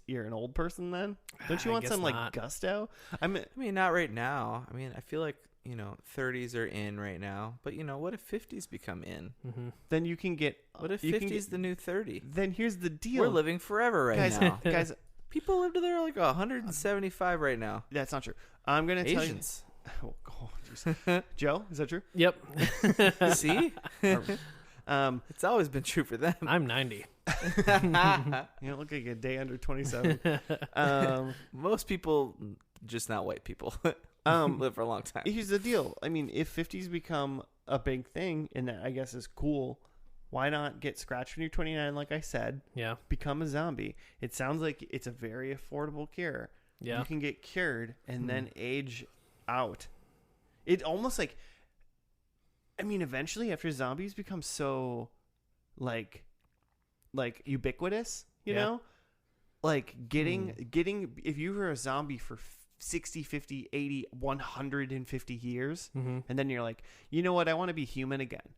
you're an old person then? Don't you
I
want
guess
some like
not.
gusto? I mean,
not right now. I mean, I feel like, 30s are in right now. But, what if 50s become in?
Mm-hmm.
then you can get.
What if
you
50s
can get,
the new 30?
Then here's the deal.
We're living forever right now.
guys.
People live to their like 175 right now.
That's not true. I'm gonna tell
Asians.
you. Oh, jeez. Joe, is that true?
Yep.
See? It's always been true for them.
I'm 90.
You don't look like a day under 27.
Most people, just not white people, live for a long time.
Here's the deal. I mean, if 50s become a big thing, and that I guess is cool, why not get scratched when you're 29, like I said,
Yeah.
become a zombie? It sounds like it's a very affordable cure.
Yeah.
You can get cured and then age out. It almost like, I mean, eventually after zombies become so like ubiquitous, you
Yeah.
know, like getting if you were a zombie for 60, 50, 80, 150 years,
Mm-hmm.
and then you're like, you know what, I want to be human again.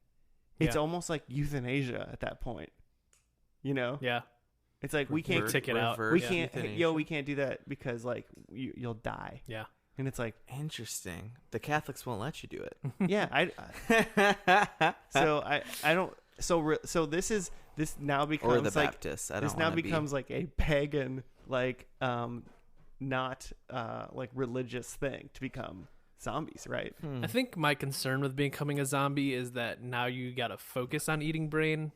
It's
Yeah.
almost like euthanasia at that point, you know?
Yeah.
It's like we can't
Take it out.
we
reverse
can't
euthanasia.
we can't do that because like you'll die.
Yeah.
And it's like,
Interesting. The Catholics won't let you do it.
yeah, so I don't so this now becomes
Or the
like
Baptists. I don't
this now
wanna be.
becomes like a pagan like not like religious thing to become zombies, right?
Hmm.
I think my concern with becoming a zombie is that now you got to focus on eating brain,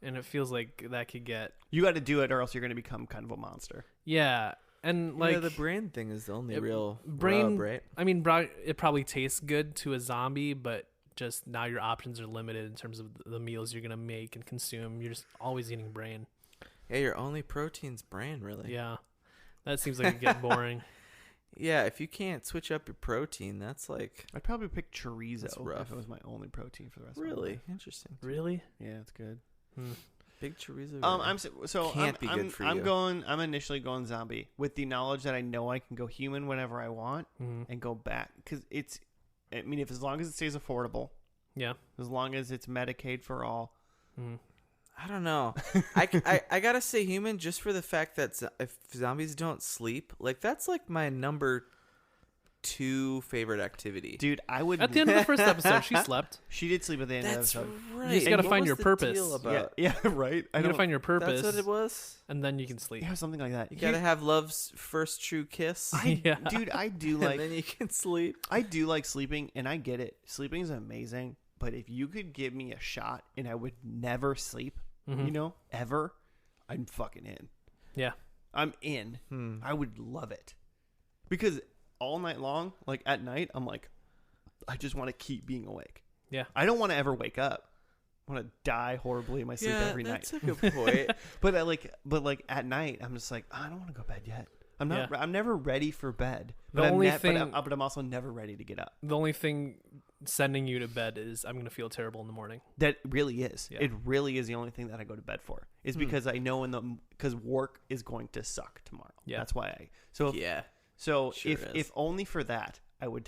and it feels like that could get
You got to do it or else you're going to become kind of a monster.
yeah, and like
the brain thing is the only real
brain.
rub, right?
I mean, it probably tastes good to a zombie, but just now your options are limited in terms of the meals you're gonna make and consume. You're just always eating brain.
Yeah, your only protein's brain, really.
Yeah, that seems like it get boring.
Yeah, if you can't switch up your protein, that's like
I'd probably pick chorizo
That's
if
rough.
it was my only protein for the rest of my
really
life.
interesting.
Really?
Yeah, it's good.
Big chorizo. guy. Can't be good for you.
I'm initially going zombie with the knowledge that I know I can go human whenever I want and go back because I mean, if as long as it stays affordable,
Yeah.
as long as it's Medicaid for all.
I don't know. I gotta say human just for the fact that if zombies don't sleep, like that's like my number 2 favorite activity.
Dude, I would.
At the end of the first episode, she slept.
She did sleep at the end
That's
of the episode.
right.
You just gotta
What
find
was
your
the
purpose.
deal about?
Yeah, right.
You gotta find your purpose.
That's what it was.
And then you can sleep.
Yeah, something like that.
You gotta have love's first true kiss,
Yeah.
Dude, I do
and
like.
then you can sleep.
I do like sleeping, and I get it. Sleeping is amazing, but if you could give me a shot and I would never sleep, you know, ever, I'm fucking in.
Yeah.
I'm in. I would love it. Because all night long, like at night, I'm like, I just want to keep being awake.
Yeah.
I don't want to ever wake up. I want to die horribly in my sleep every night.
that's a good point.
But at night, I'm just like, I don't want to go to bed yet. I'm not.
Yeah.
I'm never ready for bed.
The
But
only
but
thing-
I'm also never ready to get up.
The only thing sending you to bed is I'm gonna feel terrible in the morning.
That really is.
Yeah.
It really is the only thing that I go to bed for. Is because I know because work is going to suck tomorrow.
Yeah.
That's why I. So
Yeah,
so
Sure is.
if only for that I would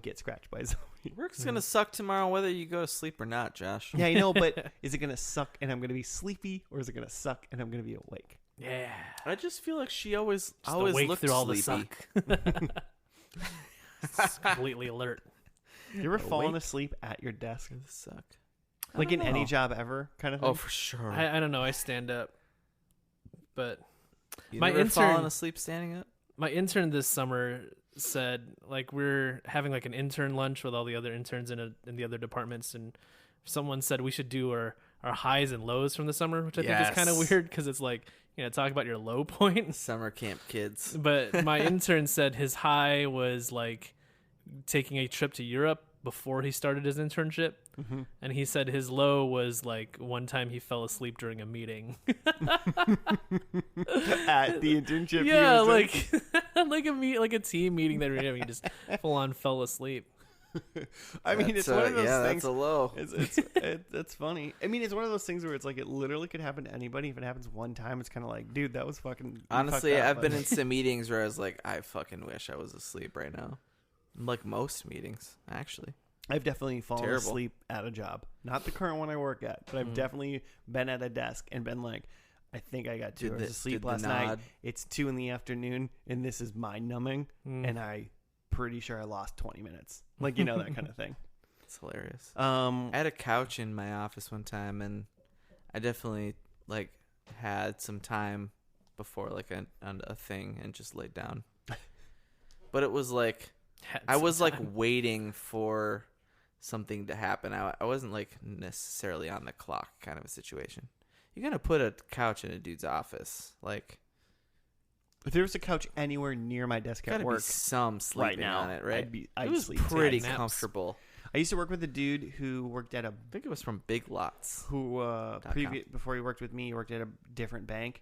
get scratched by a zombie.
work's gonna suck tomorrow whether you go to sleep or not, Josh.
Yeah, I know, but is it gonna suck and I'm gonna be sleepy, or is it gonna suck and I'm gonna be awake?
Yeah.
I just feel like she always
Just
always
awake
looked
through all
sleepy.
the suck. It's completely alert.
You ever fallen
Awake?
asleep at your desk,
The suck.
like in any
know.
job ever, kind of thing?
Oh, for sure.
I don't know. I stand up, but
You
My
never
intern-
fallen asleep standing up?
My intern this summer said, like, we're having like an intern lunch with all the other interns in the other departments, and someone said we should do our highs and lows from the summer, which I think is kind of
Yes.
weird because it's like, talk about your low point.
Summer camp kids.
But my intern said his high was like taking a trip to Europe before he started his internship.
Mm-hmm.
And he said his low was like one time he fell asleep during a meeting.
At the internship.
Yeah,
he was
like like a team meeting that we're having, he just full on fell asleep.
I mean, it's
That's
one of those
yeah,
things.
that's a low.
It's funny. I mean, it's one of those things where it's like it literally could happen to anybody. If it happens one time, it's kind of like, dude, that was fucking. you
Honestly,
fucked up,
I've been
but-
in some meetings where I was like, I fucking wish I was asleep right now. Like most meetings, actually.
I've definitely fallen
Terrible.
asleep at a job, not the current one I work at, but I've definitely been at a desk and been like, I think I got 2 hours of sleep last night. It's 2 p.m. and this is mind numbing, and I pretty sure I lost 20 minutes. Like, that kind of thing.
It's hilarious. I had a couch in my office one time, and I definitely like had some time before like a thing and just laid down. But it was like I was like waiting for something to happen. I wasn't like necessarily on the clock kind of a situation. You're gonna put a couch in a dude's office, like
if there was a couch anywhere near my desk
gotta
at work
be some sleeping
right now,
on it, right?
I'd
It was
sleep too.
pretty
Naps.
comfortable.
I used to work with a dude who worked at a
I think it was from Big Lots.
before he worked with me, he worked at a different bank.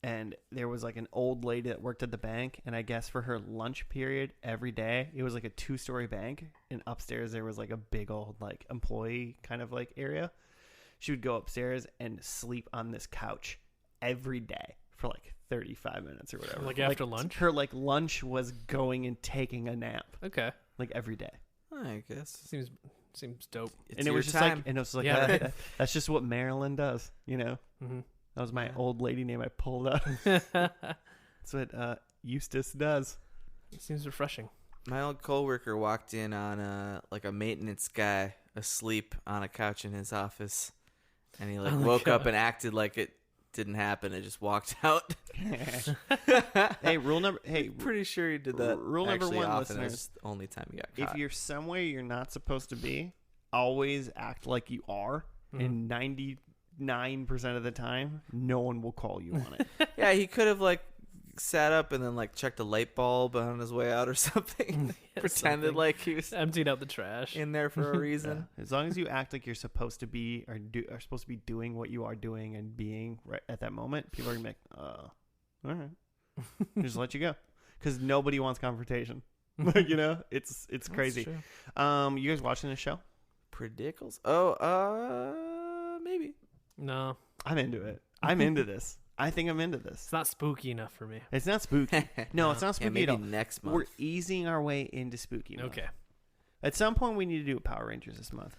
And there was like an old lady that worked at the bank, and I guess for her lunch period every day, it was like a 2-story bank, and upstairs there was like a big old like employee kind of like area. She would go upstairs and sleep on this couch every day for like 35 minutes or whatever.
Like after lunch?
Her like lunch was going and taking a nap
Okay,
like every day.
I guess
seems dope.
it's
And it
your
was just
time.
like, and it was like,
Yeah.
that's just what Marilyn does,
Mm-hmm.
That was my old lady name I pulled up. That's what Eustace does.
Seems refreshing.
My old coworker walked in on like a maintenance guy asleep on a couch in his office, and he like
Oh my
woke up
God.
and acted like it didn't happen and just walked out.
Hey, rule number. Hey,
Pretty sure he did that.
Rule number
actually
one,
often.
listeners.
It's the only time he got
if
caught.
you're somewhere you're not supposed to be, always act like you are. And 99% of the time, no one will call you on it.
Yeah, he could have like sat up and then like checked a light bulb on his way out or something.
Yeah,
Pretended
something.
like he was
Emptied out the trash.
in there for a reason.
Yeah. As long as you act like you're supposed to be or are supposed to be doing what you are doing and being right at that moment, people are gonna be like, all right, just let you go, because nobody wants confrontation. Like, it's crazy.
true.
You guys watching this show?
Predicles? Oh, maybe.
No,
I'm into it. I'm into this. I think I'm into this.
it's not spooky enough for me.
It's not spooky. No, it's not
Yeah,
spooky
maybe
at all.
next month.
We're easing our way into spooky month.
Okay.
At some point, we need to do a Power Rangers this month.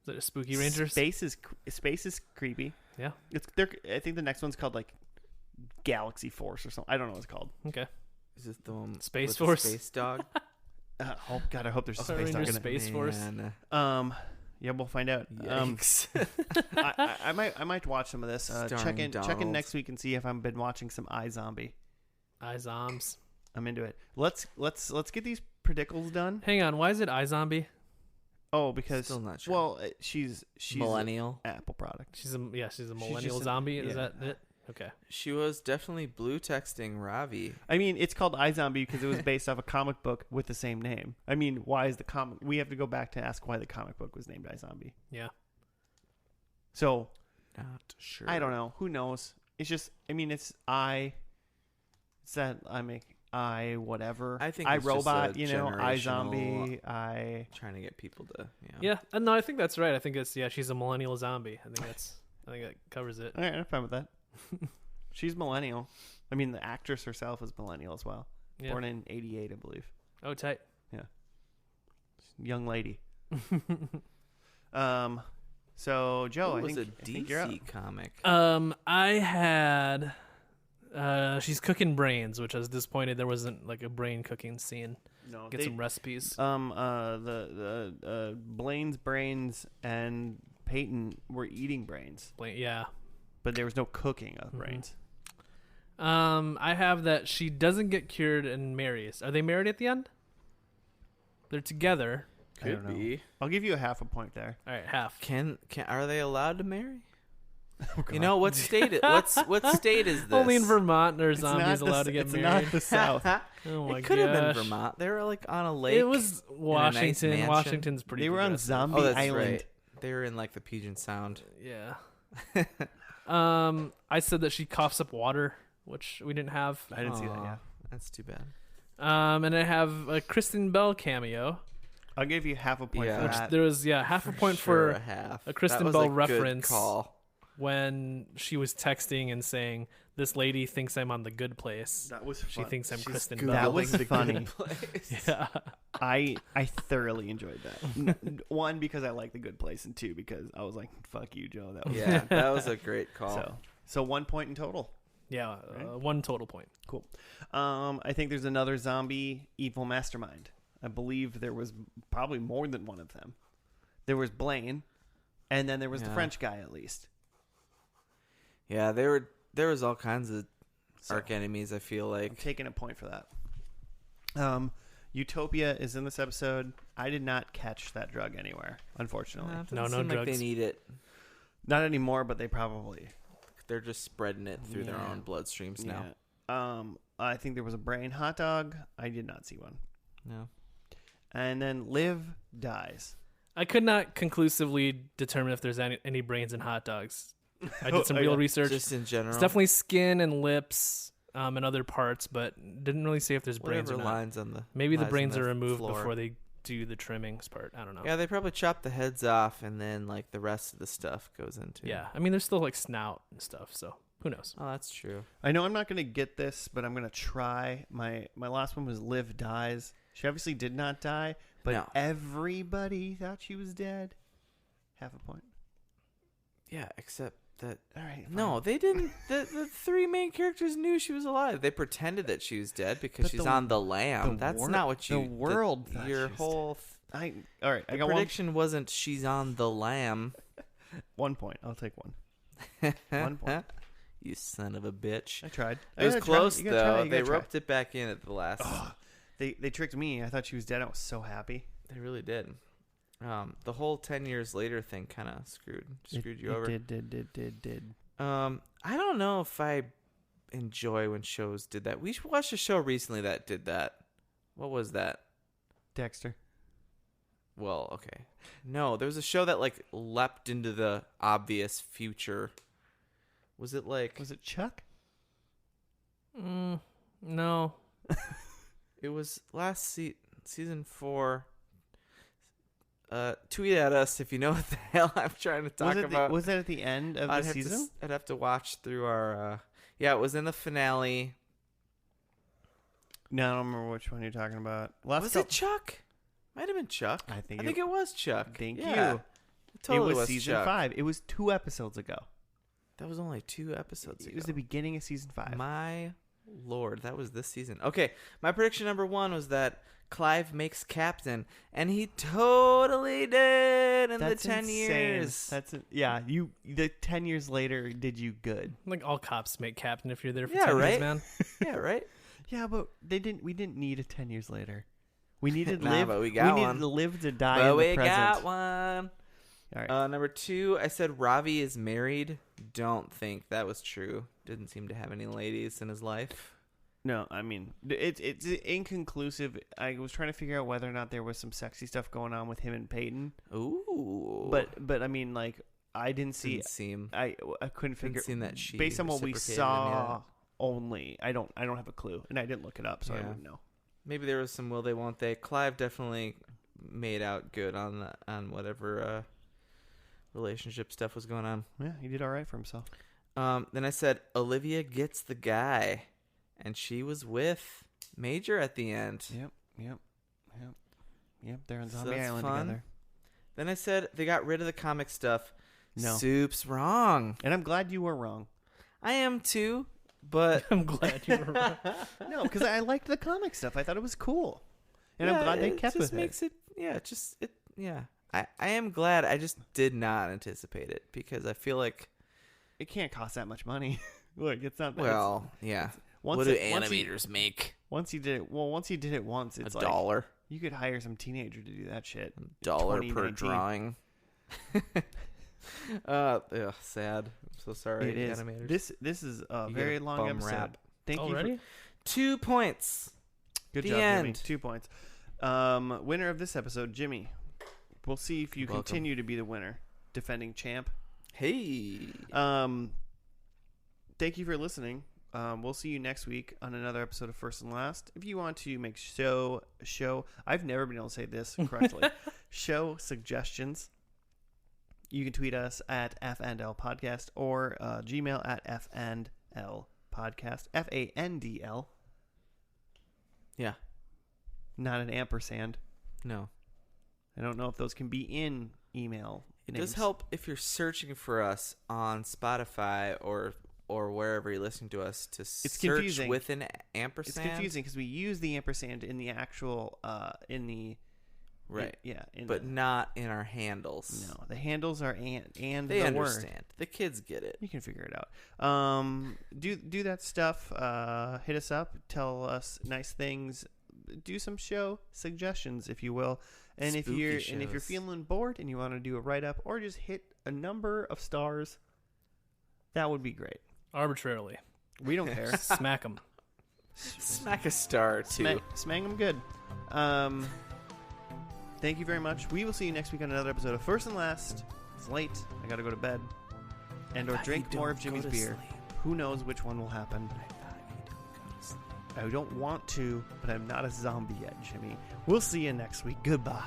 Is it a spooky Rangers?
Space is creepy.
Yeah.
I think the next one's called like Galaxy Force or something. I don't know what it's called.
Okay.
Is this the one
Space
with the
Force?
Space dog?
Oh God, I hope there's a
Power
space dog
Rangers
in it.
Space Force.
Man,
Yeah, we'll find out.
yikes.
I might watch some of this. Check
Starring
in
Donald.
next week and see if I've been watching some iZombie.
iZombs.
I'm into it. Let's get these predicals done.
Hang on. Why is it iZombie?
Oh, because
Still not sure.
well, she's
Millennial.
an Apple product.
She's a millennial
just
zombie. Is
yeah.
that it? Okay.
She was definitely blue texting Ravi.
I mean, it's called iZombie because it was based off a comic book with the same name. I mean, why is the comic? We have to go back to ask why the comic book was named iZombie.
Yeah.
So
Not sure.
I don't know. Who knows? It's just. I mean, it's I. It's that I make I whatever.
I think
I
it's just
robot.
a
iZombie. I.
Trying to get people to.
Yeah. No, I think that's right. I think it's she's a millennial zombie. I think that covers it.
All right, I'm fine with that. She's millennial. I mean, the actress herself is millennial as well.
Yeah.
Born in '88, I believe.
Oh, tight.
Young lady. So Joe,
What
I
was
think,
a
I think you're up.
DC comic?
I had. She's cooking brains, which I was disappointed there wasn't like a brain cooking scene.
No,
Get some recipes.
the Blaine's brains and Peyton were eating brains,
Yeah.
but there was no cooking of
Mhm.
brains.
I have that she doesn't get cured and marries. Are they married at the end? They're together.
I don't know. I'll give you a half a point there.
All right, half.
Are they allowed to marry?
Oh,
You know what state? What state is this?
Only in Vermont are
It's
zombies
not
allowed to get
it's
married.
not the South.
Oh my
It could have been
gosh.
Vermont. They were like on a lake.
It was
nice
Washington.
mansion.
Washington's pretty.
They were on
progressive.
Zombie
Oh, that's
Island.
right. They were in like the Puget Sound.
Yeah. I said that she coughs up water, which we didn't have.
I didn't see that. Yeah,
That's too bad.
And I have a Kristen Bell cameo.
I'll give you half a point
Yeah.
for
Which
that.
there was half a point
sure,
for
a half.
a Kristen
That was
Bell
a good
reference.
call.
When she was texting and saying, "This lady thinks I'm on the Good Place."
That was
She
fun.
thinks I'm
She's
Kristen
Googling
Bell.
That was
the good
funny.
place.
Yeah.
I thoroughly enjoyed that. One, because I like The Good Place, and two, because I was like, "Fuck you, Joe." That was
Yeah, that was a great call.
so 1 point in total.
Yeah.
Right.
1 total point.
Cool. I think there's another zombie evil mastermind. I believe there was probably more than one of them. There was Blaine, and then there was the
Yeah.
French guy at least.
Yeah, there was all kinds of
So,
arch enemies. I feel
I'm
like.
taking a point for that. Utopia is in this episode. I did not catch that drug anywhere, unfortunately.
It
No,
doesn't
no
seem like
drugs.
they need it.
Not anymore, but they probably.
They're just spreading it through their
Yeah.
own bloodstreams now.
Yeah. I think there was a brain hot dog. I did not see one.
No.
And then Liv dies.
I could not conclusively determine if there's any brains in hot dogs. I did some
Oh,
real
yeah.
research.
Just in general.
It's definitely skin and lips and other parts, but didn't really say if there's brains
whatever
or not.
lines on the.
Maybe the
lies on
brains are removed
floor.
before they do the trimmings part. I don't know.
Yeah, they probably chop the heads off, and then like the rest of the stuff goes into.
Yeah. I mean, there's still like snout and stuff, so who knows?
Oh, that's true.
I know I'm not going to get this, but I'm going to try. My last one was Liv dies. She obviously did not die, but
No.
everybody thought she was dead. Half a point.
Yeah, except that.
All right. fine.
No, they didn't. The three main characters knew she was alive. They pretended that she was dead because
But
she's
the-
on the lam. That's not what you.
The world. thought
Your
she was
whole.
dead. All right. I
The
got
prediction wasn't she's on the lam.
1 point. I'll take one. 1 point.
You son of a bitch.
I tried.
It was
I gotta try.
close
You gotta try.
though.
You
They
gotta try.
roped it back in at the last.
They tricked me. I thought she was dead. I was so happy.
They really did. The whole 10 years later thing kind of screwed you over.
Did.
I don't know if I enjoy when shows did that. We watched a show recently that did that. What was that?
Dexter.
Well, okay. No, there was a show that like leapt into the obvious future. Was it like?
Was it Chuck?
No.
It was last season 4. Tweet at us if you know what the hell I'm trying to talk about.
Was that at the end of the season?
I'd have to watch through our. Yeah, it was in the finale.
No, I don't remember which one you're talking about.
Was it Chuck? Might have been Chuck.
I think
it was Chuck.
Thank
Yeah,
you.
It totally
was season
Chuck.
5. It was 2 episodes ago.
That was only 2 episodes ago.
It was the beginning of season 5.
My lord, that was this season. Okay, my prediction number 1 was that Clive makes captain, and he totally did in
That's
the 10
insane.
years.
The 10 years later did you good.
Like all cops make captain if you're there for
Yeah,
10
right?
years, man.
Yeah, right?
Yeah, but we didn't need a 10 years later. We needed
Nah,
live.
but we got
needed
one.
to live to die
But
in
we
the present.
got one.
All right.
Number 2, I said Ravi is married. Don't think that was true. Didn't seem to have any ladies in his life.
No, I mean it's inconclusive. I was trying to figure out whether or not there was some sexy stuff going on with him and Peyton.
Ooh.
But I mean, like, I didn't see.
Didn't seem.
I couldn't figure.
Seen that she
based on what we
reciprocated
saw
him
only. I don't have a clue, and I didn't look it up, so I
Yeah.
wouldn't know.
Maybe there was some will they won't they. Clive definitely made out good on whatever relationship stuff was going on.
Yeah, he did all right for himself.
Then I said Olivia gets the guy, and she was with Major at the end.
Yep. They're on
So
Zombie
that's
Island
fun.
together.
Then I said they got rid of the comic stuff.
No.
Soup's wrong.
And I'm glad you were wrong.
I am too, but
I'm glad you were right.
No, because I liked the comic stuff. I thought it was cool, and I'm glad they kept
just
with
makes
it.
Yeah. I am glad. I just did not anticipate it because I feel like
It can't cost that much money. Look, it's not.
Well, yeah.
Once
What do
it- once you-
animators make?
Once you did it, once you did it once, it's
A
like
dollar.
you could hire some teenager to do that shit.
Dollar per
2019.
drawing. Sad. I'm so sorry,
It is.
animators.
This is a
You
very
get a
long
bum
episode.
rap.
Thank
Already?
you.
2 points.
Good
The
job, Jimmy.
end.
2 points. Winner of this episode, Jimmy. We'll see if you
Welcome.
continue to be the winner, defending champ.
Hey.
Thank you for listening. We'll see you next week on another episode of First and Last. If you want to make show, I've never been able to say this correctly. Show suggestions. You can tweet us at FNL Podcast or Gmail at FNL Podcast. FANDL.
Yeah.
Not an ampersand.
No.
I don't know if those can be in email.
It
names.
does help if you're searching for us on Spotify or wherever you're listening to us to search
confusing.
with an ampersand.
It's confusing because we use the ampersand in the actual
Right.
but
not in our handles.
no, the handles are and
They
the
understand.
word.
The kids get it.
You can figure it out. Do that stuff. Hit us up. Tell us nice things. Do some show suggestions, if you will. And if
Spooky
you're
shows.
feeling bored and you want to do a write up or just hit a number of stars, that would be great.
Arbitrarily.
We don't care.
Smack them.
Smack a star too.
Smang them good. Thank you very much. We will see you next week on another episode of First and Last. It's late. I gotta go to bed. And or drink more of Jimmy's beer. Who knows which one will happen. I don't want to, but I'm not a zombie yet, Jimmy. We'll see you next week. Goodbye.